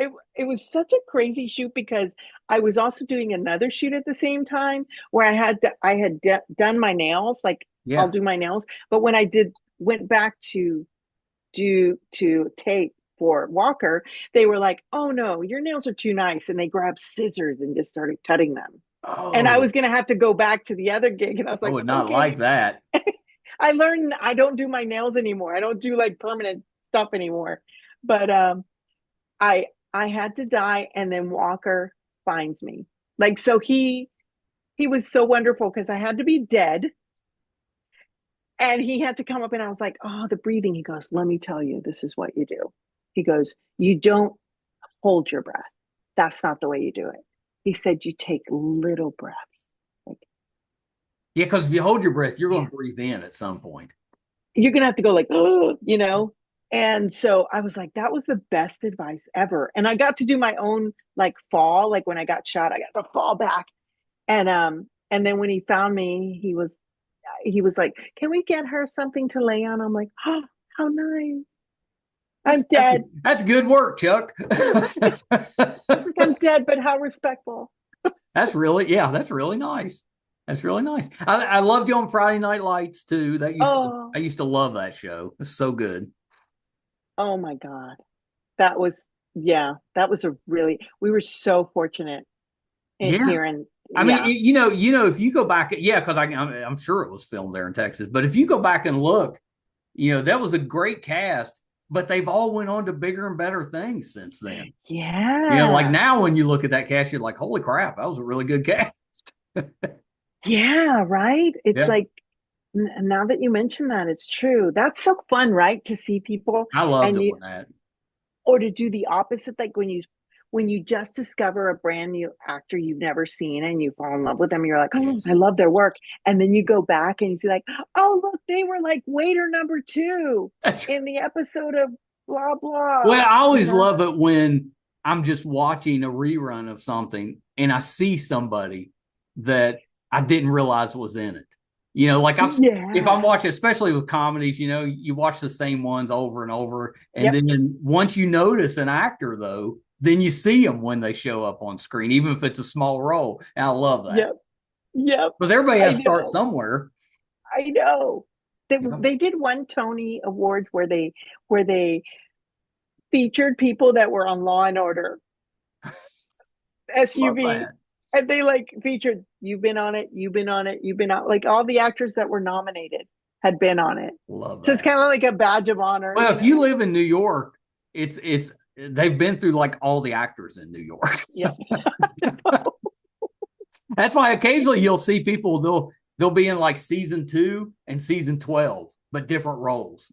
S2: it was such a crazy shoot because I was also doing another shoot at the same time where I had done my nails, like I'll
S1: Yeah.
S2: do my nails. But when went back to tape for Walker, they were like, "Oh no, your nails are too nice," and they grabbed scissors and just started cutting them. And I
S1: Oh,
S2: was gonna have to go back to the other gig, and I was
S1: I
S2: like,
S1: would not
S2: "Okay."
S1: like that.
S2: I learned I don't do my nails anymore. I don't do like permanent stuff anymore. But I had to die, and then Walker finds me. Like so he was so wonderful because I had to be dead. And he had to come up and I was like, "Oh, the breathing." He goes, "Let me tell you, this is what you do." He goes, "You don't hold your breath. That's not the way you do it." He said, "You take little breaths." Like,
S1: Yeah, because if you hold your breath, you're going
S2: yeah,
S1: to breathe in at some point.
S2: you're going to have to go like, "Oh," And so I was like, that was the best advice ever. And I got to do my own like fall. Like when I got shot, I got to fall back. And then when he found me, he was like, "Can we get her something to lay on?" I'm like, "Oh, how nice."
S1: That's
S2: I'm dead.
S1: that's good work, Chuck.
S2: He's like, "I'm dead, but how respectful."
S1: That's really nice. That's really nice. I loved you on Friday Night Lights too. I
S2: Oh,
S1: used to love that show. It's so good.
S2: oh my God. That was, yeah, that was we were so fortunate in
S1: Yeah.
S2: here. And
S1: I mean,
S2: yeah,
S1: if you go back, yeah, because I'm sure it was filmed there in Texas. But if you go back and look, that was a great cast. But they've all went on to bigger and better things since then. Like
S2: yeah,
S1: now when you look at that cast, you're like, holy crap, that was a really good cast.
S2: yeah, right. It's
S1: Yeah,
S2: like, now that you mention that, it's true. That's so fun, right? To see people
S1: I love
S2: and
S1: doing that.
S2: or to do the opposite, like when you just discover a brand new actor you've never seen and you fall in love with them, you're like, "Oh, I
S1: Yes.
S2: love their work." And then you go back and you see like, "Oh, look, they were like waiter number 2 in the episode of blah blah."
S1: Well, I always love it when I'm just watching a rerun of something and I see somebody that I didn't realize was in it. Like if I'm
S2: Yeah.
S1: watching, especially with comedies, you watch the same ones over and over. And
S2: Yep.
S1: then once you notice an actor, though, then you see them when they show up on screen, even if it's a small role. And I love that
S2: Yep. Yep.
S1: because everybody
S2: I
S1: has to start
S2: know.
S1: somewhere.
S2: I know. They
S1: You know?
S2: they did one Tony Awards where they featured people that were on Law and Order
S1: Love
S2: SUV.
S1: that.
S2: And they like featured, you've been on it, you've been on it, you've been on, like all the actors that were nominated had been on it.
S1: Love
S2: So it's
S1: that.
S2: kind of like a badge of honor.
S1: Well, if you live in New York, it's they've been through like all the actors in New York.
S2: Yeah.
S1: That's why occasionally you'll see people they'll be in like season 2 and season 12, but different roles.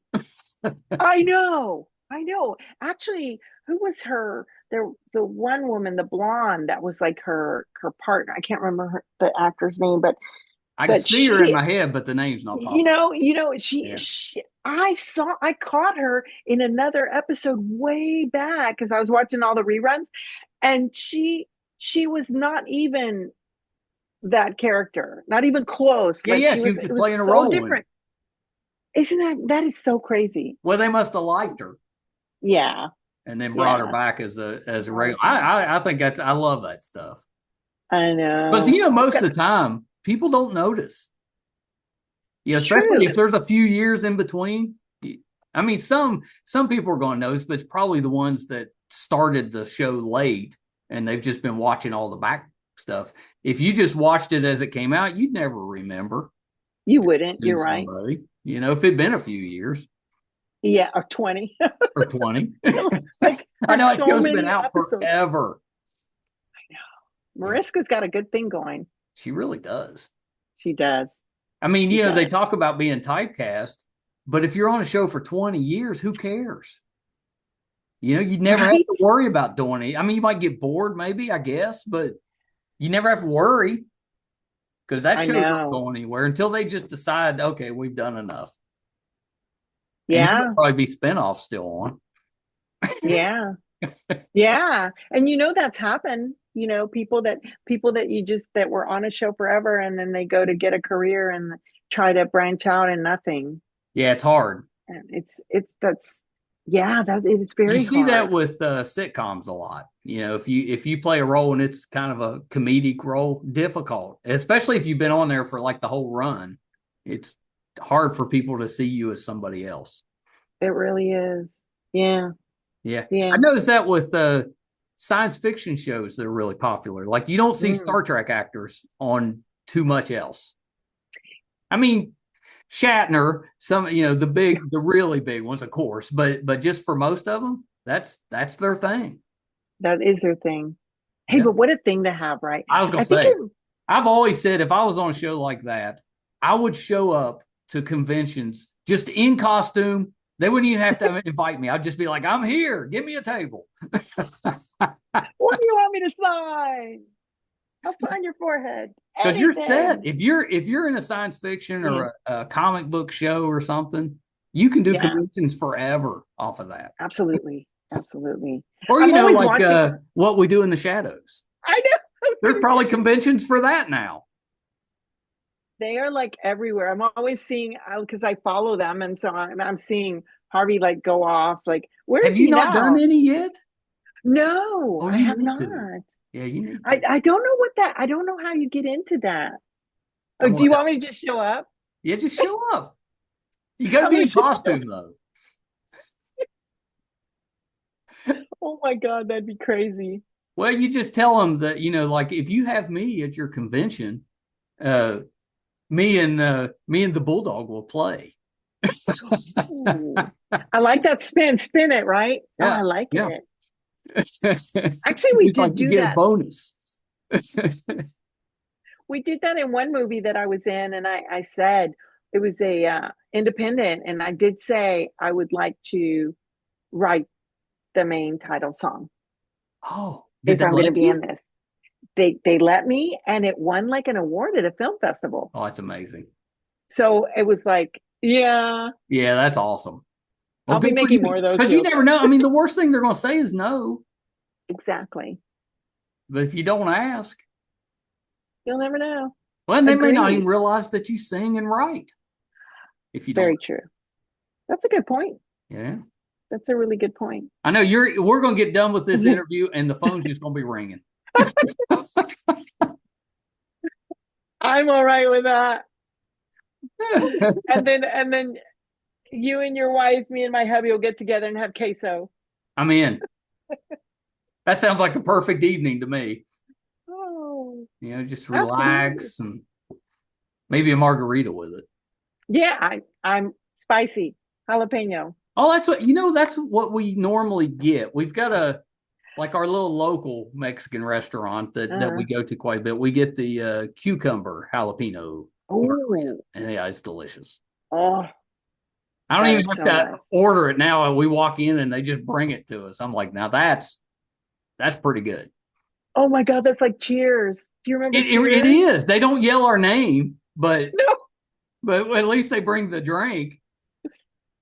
S2: I know. I know. Actually, who was her? There, the one woman, the blonde, that was like her partner. I can't remember the actor's name,
S1: I can
S2: but
S1: see her in
S2: she,
S1: my head, but the name's not popping.
S2: she,
S1: Yeah.
S2: she. I caught her in another episode way back because I was watching all the reruns, and she was not even that character, not even close.
S1: Yeah,
S2: Like
S1: yeah.
S2: she
S1: She
S2: was,
S1: was
S2: it
S1: just
S2: was
S1: playing a
S2: so
S1: role in it.
S2: different. Isn't that is so crazy?
S1: Well, they must have liked her.
S2: Yeah.
S1: And then brought her back as a regular. I think I love that stuff.
S2: I
S1: But
S2: know.
S1: most of the time, people don't notice. Yeah,
S2: It's
S1: especially
S2: true.
S1: if there's a few years in between. I mean, some people are going to notice, but it's probably the ones that started the show late and they've just been watching all the back stuff. If you just watched it as it came out, you'd never remember.
S2: You wouldn't. You're right.
S1: Somebody, if it'd been a few years.
S2: Yeah, or 20.
S1: Or 20.
S2: Like,
S1: I know,
S2: so
S1: show's been
S2: many
S1: out
S2: episodes.
S1: forever.
S2: I know. Mariska's got a good thing going.
S1: She really does.
S2: She does.
S1: I mean, they talk about being typecast, but if you're on a show for 20 years, who cares? You'd never have to worry about doing it. I mean, you might get bored, maybe, I guess, but you never have to worry because that show's not going anywhere until they just decide, okay, we've done enough.
S2: Yeah.
S1: And probably be spinoffs still on.
S2: Yeah. Yeah. And that's happened. People that that were on a show forever and then they go to get a career and try to branch out and nothing.
S1: Yeah, it's hard.
S2: And it's very hard.
S1: You see that with sitcoms a lot. If you play a role and it's kind of a comedic role, difficult, especially if you've been on there for like the whole run. It's hard for people to see you as somebody else.
S2: It really is. Yeah.
S1: Yeah. I noticed that with science fiction shows that are really popular. Like you don't see Star Trek actors on too much else. I mean, Shatner, the really big ones, of course, but just for most of them, that's their thing.
S2: That is their thing. Hey, but what a thing to have, right?
S1: I was going to say, I've always said if I was on a show like that, I would show up to conventions just in costume. They wouldn't even have to invite me. I'd just be like, I'm here. Give me a table.
S2: What do you want me to sign? I'll sign your forehead.
S1: Because you're set. If you're in a science fiction or a comic book show or something, you can do conventions forever off of that.
S2: Absolutely. Absolutely.
S1: Or, what we do in the shadows.
S2: I know.
S1: There's probably conventions for that now.
S2: They are like everywhere. I'm always seeing, because I follow them. And so I'm seeing Harvey like go off. Like, where is he now?
S1: Have you not done any yet?
S2: No, I have not.
S1: Yeah, you need
S2: to. I don't know I don't know how you get into that. Oh, do you want me to just show up?
S1: Yeah, just show up. You got to be in costume though.
S2: Oh my God, that'd be crazy.
S1: Well, you just tell them that, like if you have me at your convention, me and the Bulldog will play.
S2: I like that spin it, right?
S1: Yeah,
S2: I like it.
S1: Actually,
S2: we did do that.
S1: A bonus.
S2: We did that in one movie that I was in, and I said it was a independent, and I did say I would like to write the main title song.
S1: Oh,
S2: if I'm going to be in this, they let me, and it won like an award at a film festival.
S1: Oh, that's amazing.
S2: So it was like, yeah,
S1: that's awesome.
S2: Well, I'll be making more of those
S1: because you never know. I mean, the worst thing they're going to say is no.
S2: Exactly.
S1: But if you don't ask,
S2: you'll never know.
S1: Well, and they may not even realize that you sing and write. If you don't.
S2: Very true. That's a good point.
S1: Yeah.
S2: That's a really good point.
S1: I know we're going to get done with this interview and the phone's just going to be ringing.
S2: I'm all right with that. and then you and your wife, me and my hubby will get together and have queso.
S1: I'm in. That sounds like a perfect evening to me.
S2: Oh,
S1: You know, just
S2: Absolutely.
S1: relax and maybe a margarita with it.
S2: Yeah, I'm spicy jalapeno.
S1: Oh, that's what we normally get. We've got like our little local Mexican restaurant that we go to quite a bit. We get the cucumber jalapeno.
S2: Oh,
S1: And yeah, it's delicious.
S2: oh,
S1: I don't
S2: that
S1: even
S2: is
S1: have
S2: so
S1: to
S2: nice.
S1: order it now. We walk in and they just bring it to us. I'm like, now that's pretty good.
S2: Oh my God, that's like Cheers. Do you remember
S1: It
S2: Cheers?
S1: is. They don't yell our name, but
S2: No.
S1: at least they bring the drink.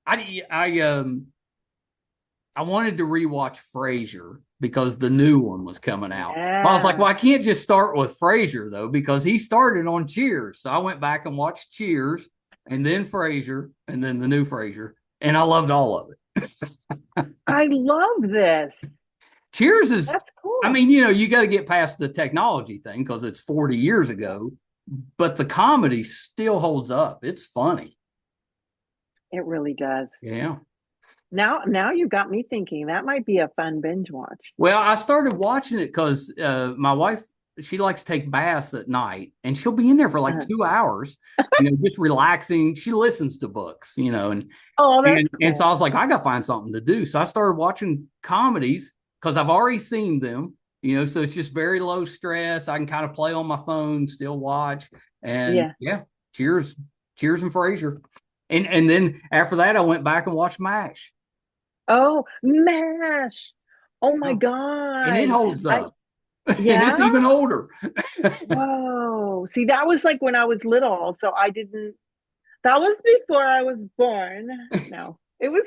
S1: I wanted to rewatch Frasier because the new one was coming out. But I was like,
S2: Yeah.
S1: well, I can't just start with Frasier though because he started on Cheers. So I went back and watched Cheers and then Frasier and then the new Frasier, and I loved all of it.
S2: I love this.
S1: Cheers is,
S2: That's
S1: I
S2: cool.
S1: mean, you got to get past the technology thing because it's 40 years ago, but the comedy still holds up. It's funny.
S2: It really does.
S1: Yeah.
S2: Now you got me thinking that might be a fun binge watch.
S1: Well, I started watching it because my wife, she likes to take baths at night and she'll be in there for like
S2: Uh,
S1: 2 hours, just relaxing. She listens to books, and,
S2: oh,
S1: and,
S2: that's
S1: and so
S2: cool.
S1: I was like, I got to find something to do. So I started watching comedies because I've already seen them, so it's just very low stress. I can kind of play on my phone, still watch. And
S2: Yeah.
S1: yeah, cheers and Frasier. And then after that, I went back and watched MASH.
S2: Oh, MASH. Oh my
S1: Oh, and it
S2: God.
S1: holds
S2: I
S1: up. And
S2: yeah.
S1: it's even older.
S2: Whoa. See, that was like when I was little, so I didn't that was before I was born. No. It was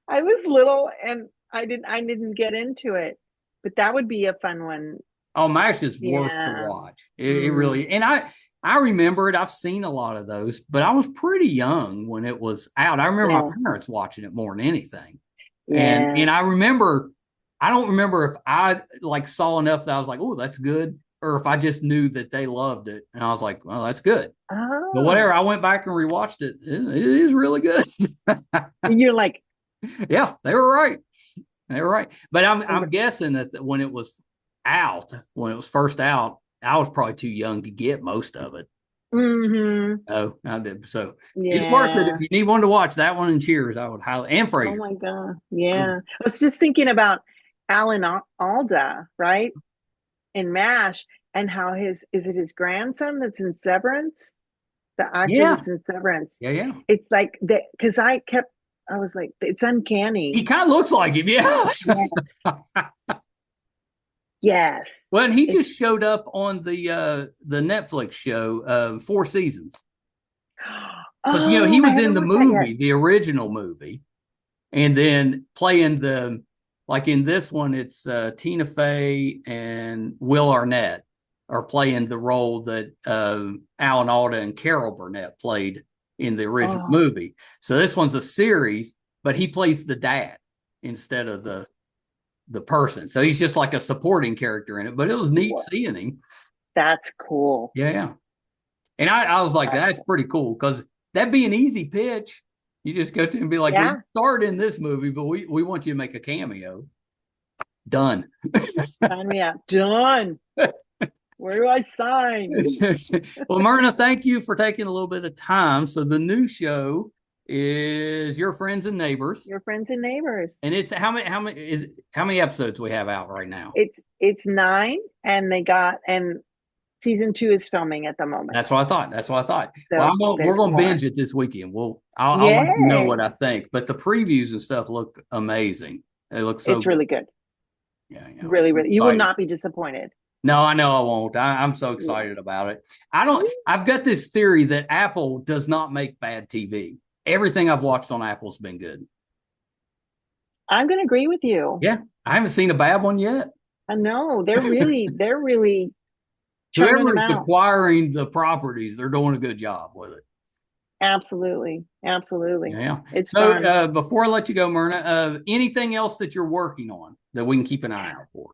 S2: I was little and I didn't get into it. But that would be a fun one.
S1: Oh, MASH is worth the
S2: Yeah.
S1: watch. It
S2: Mm,
S1: really, and I remember it. I've seen a lot of those, but I was pretty young when it was out. I remember my
S2: yeah.
S1: parents watching it more than anything. And
S2: Yeah.
S1: I remember, I don't remember if I like saw enough that I was like, oh, that's good, or if I just knew that they loved it, and I was like, well, that's good. But
S2: Oh.
S1: whatever, I went back and rewatched it. It is really good.
S2: You're like,
S1: Yeah, they were right. They were right. But I'm
S2: I'm
S1: guessing that when it was when it was first out, I was probably too young to get most of it.
S2: mm-hmm.
S1: Oh, I did. So it's worth it. If
S2: Yeah.
S1: you need one to watch, that one and Cheers, I would highly, and
S2: Oh
S1: Frasier.
S2: my God. Yeah. I was just thinking about Alda, right? In MASH and how is it his grandson that's in Severance? The actor
S1: Yeah.
S2: that's in Severance.
S1: Yeah. Yeah.
S2: It's like that because I was like, it's uncanny.
S1: He kind of looks like him. Yeah.
S2: Yes. Yes.
S1: Well, and he
S2: It's
S1: just showed up on the Netflix show, 4 Seasons. Because, he
S2: oh, I
S1: was in
S2: haven't
S1: the
S2: watched that yet.
S1: movie, the original movie, and then playing like in this one, it's Tina Fey and Will Arnett are playing the role that Alan Alda and Carol Burnett played in the original
S2: Oh,
S1: movie. So this one's a series, but he plays the dad instead of the person. So he's just like a supporting character in it, but it was neat
S2: what?
S1: seeing him.
S2: That's cool.
S1: Yeah. Yeah. And I was like,
S2: That's
S1: that's
S2: cool.
S1: pretty cool because that'd be an easy pitch. You just go to him and be like, well, you
S2: Yeah.
S1: starred in this movie, but we want you to make a cameo. Done.
S2: Sign me up. Done. Where do I sign?
S1: Well, Myrna, thank you for taking a little bit of time. So the new show is Your Friends and Neighbors.
S2: Your friends and neighbors.
S1: And it's how many episodes we have out right now?
S2: It's 9 and season 2 is filming at the moment.
S1: That's what I thought. That's what I thought. Well,
S2: So
S1: we're
S2: there's
S1: going to
S2: more.
S1: binge it this weekend. I'll let you know
S2: Yay.
S1: what I think. But the previews and stuff look amazing. They look so
S2: It's
S1: good.
S2: really good.
S1: Yeah,
S2: Really,
S1: I'm
S2: really. You will
S1: excited.
S2: not be disappointed.
S1: No, I know I won't. I'm so
S2: Yeah.
S1: excited about it. I've got this theory that Apple does not make bad TV. Everything I've watched on Apple's been good.
S2: I'm going to agree with you.
S1: Yeah. I haven't seen a bad one yet.
S2: I know they're really churning
S1: Whoever
S2: them
S1: is
S2: out.
S1: acquiring the properties, they're doing a good job with it.
S2: Absolutely. Absolutely.
S1: Yeah.
S2: It's
S1: So
S2: fun.
S1: before I let you go, Myrna, anything else that you're working on that we can keep an eye out for?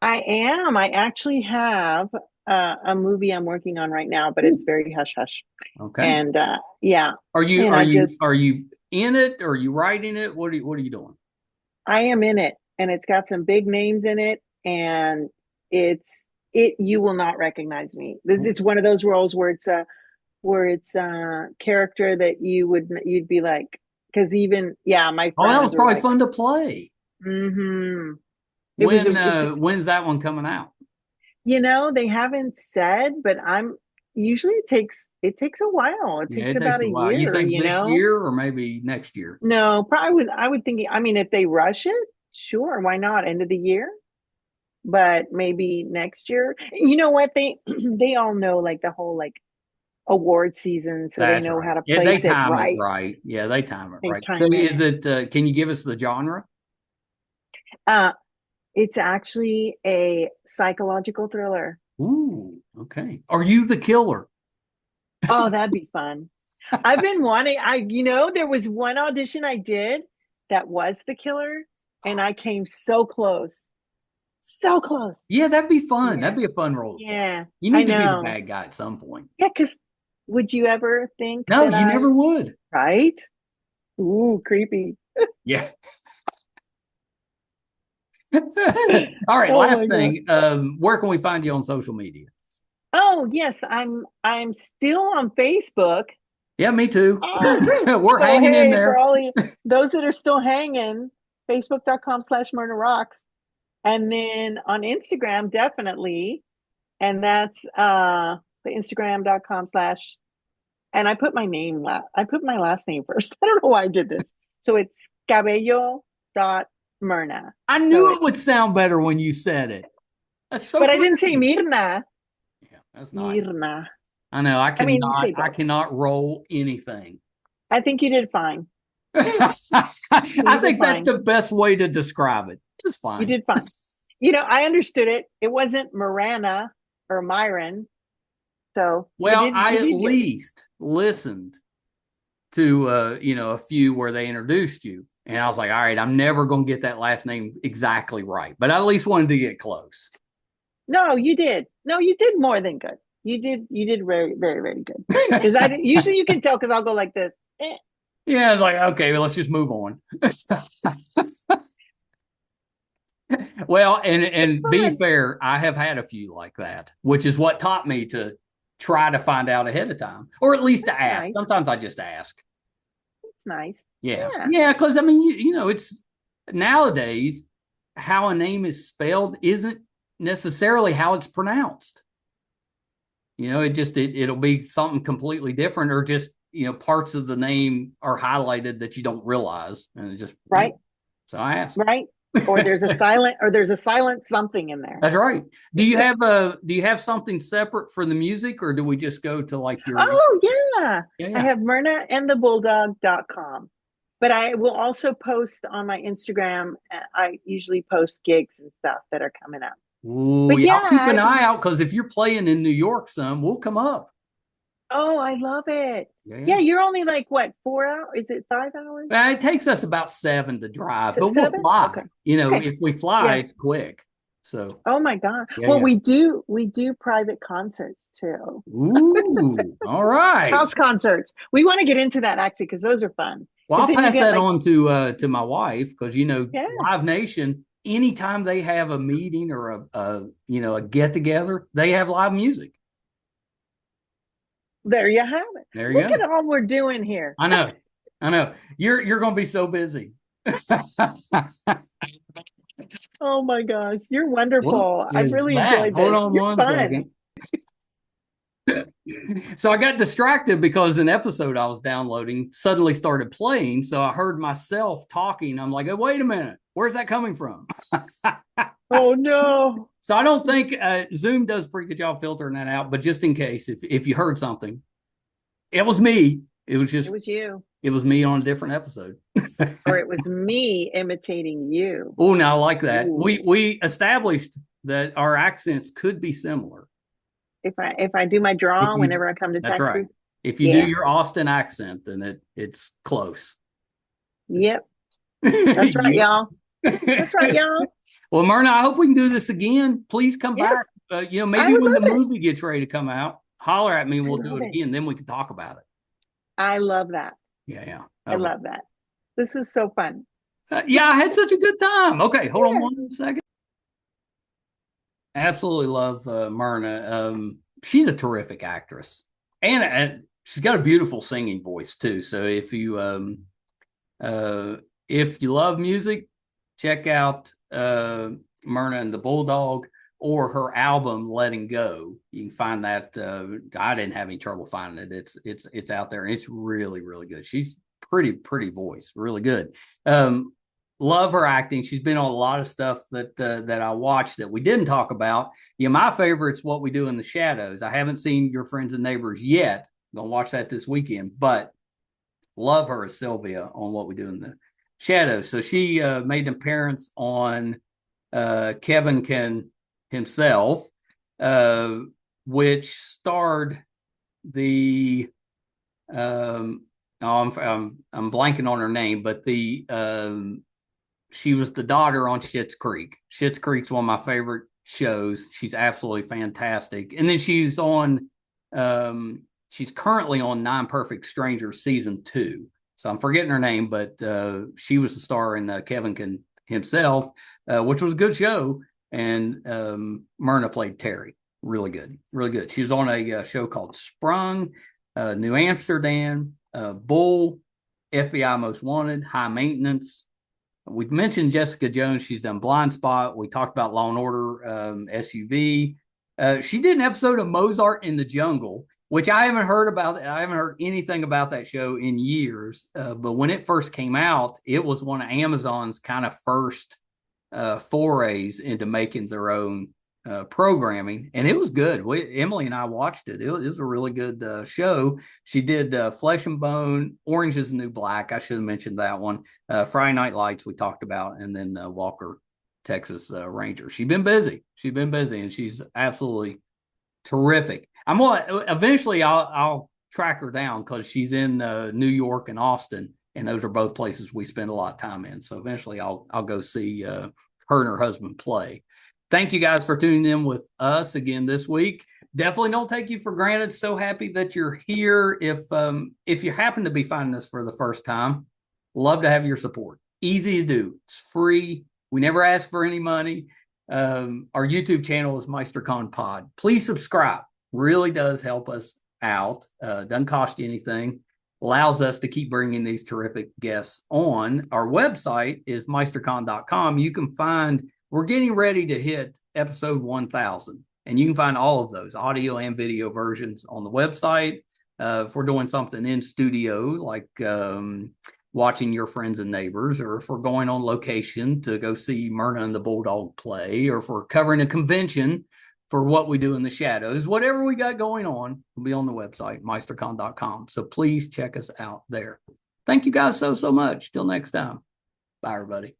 S2: I am. I actually have a movie I'm working on right now, but it's
S1: Ooh,
S2: very hush hush.
S1: okay.
S2: And yeah,
S1: Are you
S2: and
S1: are you are you in it? Or are you writing it? What are you doing?
S2: I am in it, and it's got some big names in it, and it's You will not recognize me. It's one of those roles where it's a character that you'd be like, because even my
S1: Oh, that
S2: friends
S1: was
S2: were
S1: probably
S2: like,
S1: fun to play.
S2: mm-hmm.
S1: When's that one coming out?
S2: They haven't said, but I'm usually it takes a while. It
S1: Yeah,
S2: takes
S1: it takes
S2: about
S1: a
S2: a
S1: while. You
S2: year,
S1: think this year or maybe next year?
S2: No, probably I would think, I mean, if they rush it, sure, why not? End of the year, but maybe next year. You know what? They they all know like the whole like award season, so they
S1: That's
S2: know
S1: right.
S2: how to
S1: Yeah, they
S2: place it
S1: time it
S2: right.
S1: right. Yeah, they time it
S2: They
S1: right. So
S2: time it.
S1: is it, can you give us the genre?
S2: Uh, it's actually a psychological thriller.
S1: Ooh, okay. Are you the killer?
S2: Oh, that'd be fun. I've been wanting, there was one audition I did that was the killer, and I came so close. So close.
S1: Yeah, that'd be fun.
S2: Yeah.
S1: That'd be a fun role to play.
S2: Yeah.
S1: You
S2: I
S1: need to be the
S2: know.
S1: bad guy at some point.
S2: Yeah, because would you ever think
S1: No,
S2: that
S1: you never would.
S2: right? Ooh, creepy.
S1: Yeah. All right,
S2: Oh
S1: last
S2: my God.
S1: thing. Where can we find you on social media?
S2: Oh, yes, I'm still on Facebook.
S1: Yeah, me too.
S2: Oh,
S1: We're
S2: so
S1: hanging in
S2: hey, for
S1: there.
S2: all those that are still hanging, facebook.com/Myrna Rocks. And then on Instagram, definitely. And that's the Instagram.com/ and I put my name I put my last name first. I don't know why I did this. So it's Cabello.Myrna.
S1: I
S2: So
S1: knew it would sound better when you said it. That's so
S2: but I didn't say
S1: pretty.
S2: Myrna.
S1: Yeah, that's nice.
S2: Myrna.
S1: I know.
S2: I mean, you say
S1: I
S2: both.
S1: cannot roll anything.
S2: I think you did fine.
S1: I
S2: You did
S1: think that's
S2: fine.
S1: the best way to describe it. It's
S2: You
S1: fine.
S2: did fine. I understood it. It wasn't Miranda or Myron. So
S1: Well, I
S2: you
S1: at
S2: did good.
S1: least listened to a few where they introduced you. And I was like, all right, I'm never gonna get that last name exactly right. But I at least wanted to get close.
S2: No, you did. No, you did more than good. You did very, very, very good. Because usually you can tell because I'll go like this.
S1: Yeah, it's like, okay, well, let's just move on. Well, and being fair, I have had a few like that, which is what taught me to try to find out ahead of time, or at least to ask.
S2: Nice.
S1: Sometimes I just ask.
S2: It's nice.
S1: Yeah.
S2: Yeah.
S1: Yeah, because I mean, it's nowadays how a name is spelled isn't necessarily how it's pronounced. It'll be something completely different, or just, parts of the name are highlighted that you don't realize. And it just
S2: Right.
S1: So I asked.
S2: Right. Or there's a silent something in there.
S1: That's right. Do you have something separate for the music, or do we just go to like your
S2: Oh yeah.
S1: Yeah.
S2: I have Myrna and the Bulldog.com. But I will also post on my Instagram. I usually post gigs and stuff that are coming up.
S1: Ooh,
S2: But
S1: yeah, I'll keep an
S2: yeah,
S1: eye out, because if you're playing in New York some, we'll come up.
S2: oh, I love it.
S1: Yeah.
S2: Yeah, you're only like what, 4 hours? Is it 5 hours?
S1: It takes us about 7 to drive, but we'll
S2: 7?
S1: fly.
S2: Okay.
S1: If we fly,
S2: Yeah.
S1: it's quick. So
S2: Oh my God.
S1: Yeah,
S2: Well,
S1: yeah.
S2: we do private concerts too.
S1: Ooh, all right.
S2: House concerts. We want to get into that actually because those are fun.
S1: Well, I'll
S2: Then you
S1: pass
S2: get,
S1: that
S2: like,
S1: on to my wife, because
S2: Yeah.
S1: Live Nation, anytime they have a meeting or a get together, they have live music.
S2: There you have it.
S1: There you
S2: Look
S1: go.
S2: at all we're doing here.
S1: I know. You're going to be so busy.
S2: Oh my gosh, you're wonderful.
S1: What
S2: I
S1: is
S2: really
S1: that?
S2: enjoyed this.
S1: Hold on
S2: You're
S1: one
S2: fun.
S1: second. So I got distracted because an episode I was downloading suddenly started playing. So I heard myself talking. I'm like, oh, wait a minute. Where's that coming from?
S2: Oh no.
S1: So I don't think Zoom does a pretty good job filtering that out. But just in case, if you heard something, it was me. It was
S2: you.
S1: It was me on a different episode.
S2: Or it was me imitating you.
S1: Oh, now I like that.
S2: Ooh.
S1: We established that our accents could be similar.
S2: If I do my draw whenever I come to
S1: That's
S2: Texas.
S1: right. If you do your Austin accent, then it's close.
S2: Yep. That's right, y'all. That's right, y'all.
S1: Well, Myrna, I hope we can do this again. Please come back. Maybe when the movie gets ready to come out, holler at me and we'll do it again. Then we can talk about it.
S2: I love that.
S1: Yeah. Okay.
S2: I love that. This was so fun.
S1: Yeah, I had such a good time. Okay, hold on one second. Absolutely love Myrna. She's a terrific actress, and she's got a beautiful singing voice too. So uh, if you love music, check out Myrna and the Bulldog or her album Letting Go. You can find that. I didn't have any trouble finding it. It's out there, and it's really really good. She's pretty voice, really good. Love her acting. She's been on a lot of stuff that I watched that we didn't talk about. Yeah, my favorite's What We Do in the Shadows. I haven't seen Your Friends and Neighbors yet. I'm gonna watch that this weekend, but love her as Sylvia on What We Do in the Shadows. So she made an appearance on Kevin Can himself, uh, which starred the I'm blanking on her name, but the she was the daughter on Schitt's Creek. Schitt's Creek's one of my favorite shows. She's absolutely fantastic. And then she's currently on Nine Perfect Strangers season 2. So I'm forgetting her name, but she was the star in Kevin Can himself, which was a good show. And Myrna played Terry. Really good, really good. She was on a show called Sprung, New Amsterdam, Bull, FBI Most Wanted, High Maintenance. We mentioned Jessica Jones. She's done Blindspot. We talked about Law and Order, SUV. She did an episode of Mozart in the Jungle, which I haven't heard about. I haven't heard anything about that show in years. But when it first came out, it was one of Amazon's kind of first forays into making their own programming, and it was good. Emily and I watched it. It was a really good show. She did Flesh and Bone, Orange is the New Black. I should have mentioned that one. Friday Night Lights we talked about, and then Walker, Texas Ranger. She's been busy, and she's absolutely terrific. I'm gonna eventually I'll track her down because she's in New York and Austin, and those are both places we spend a lot of time in. So eventually I'll go see her and her husband play. Thank you guys for tuning in with us again this week. Definitely don't take you for granted. So happy that you're here. If you happen to be finding this for the first time, love to have your support. Easy to do. It's free. We never ask for any money. Our YouTube channel is MeisterCon Pod. Please subscribe. Really does help us out. Doesn't cost you anything. Allows us to keep bringing these terrific guests on. Our website is meistercon.com. You can find, we're getting ready to hit episode 1000, and you can find all of those audio and video versions on the website. If we're doing something in studio, like watching Your Friends and Neighbors, or if we're going on location to go see Myrna and the Bulldog play, or if we're covering a convention for What We Do in the Shadows, whatever we got going on will be on the website, meistercon.com. So please check us out there. Thank you guys so much. Till next time. Bye, everybody.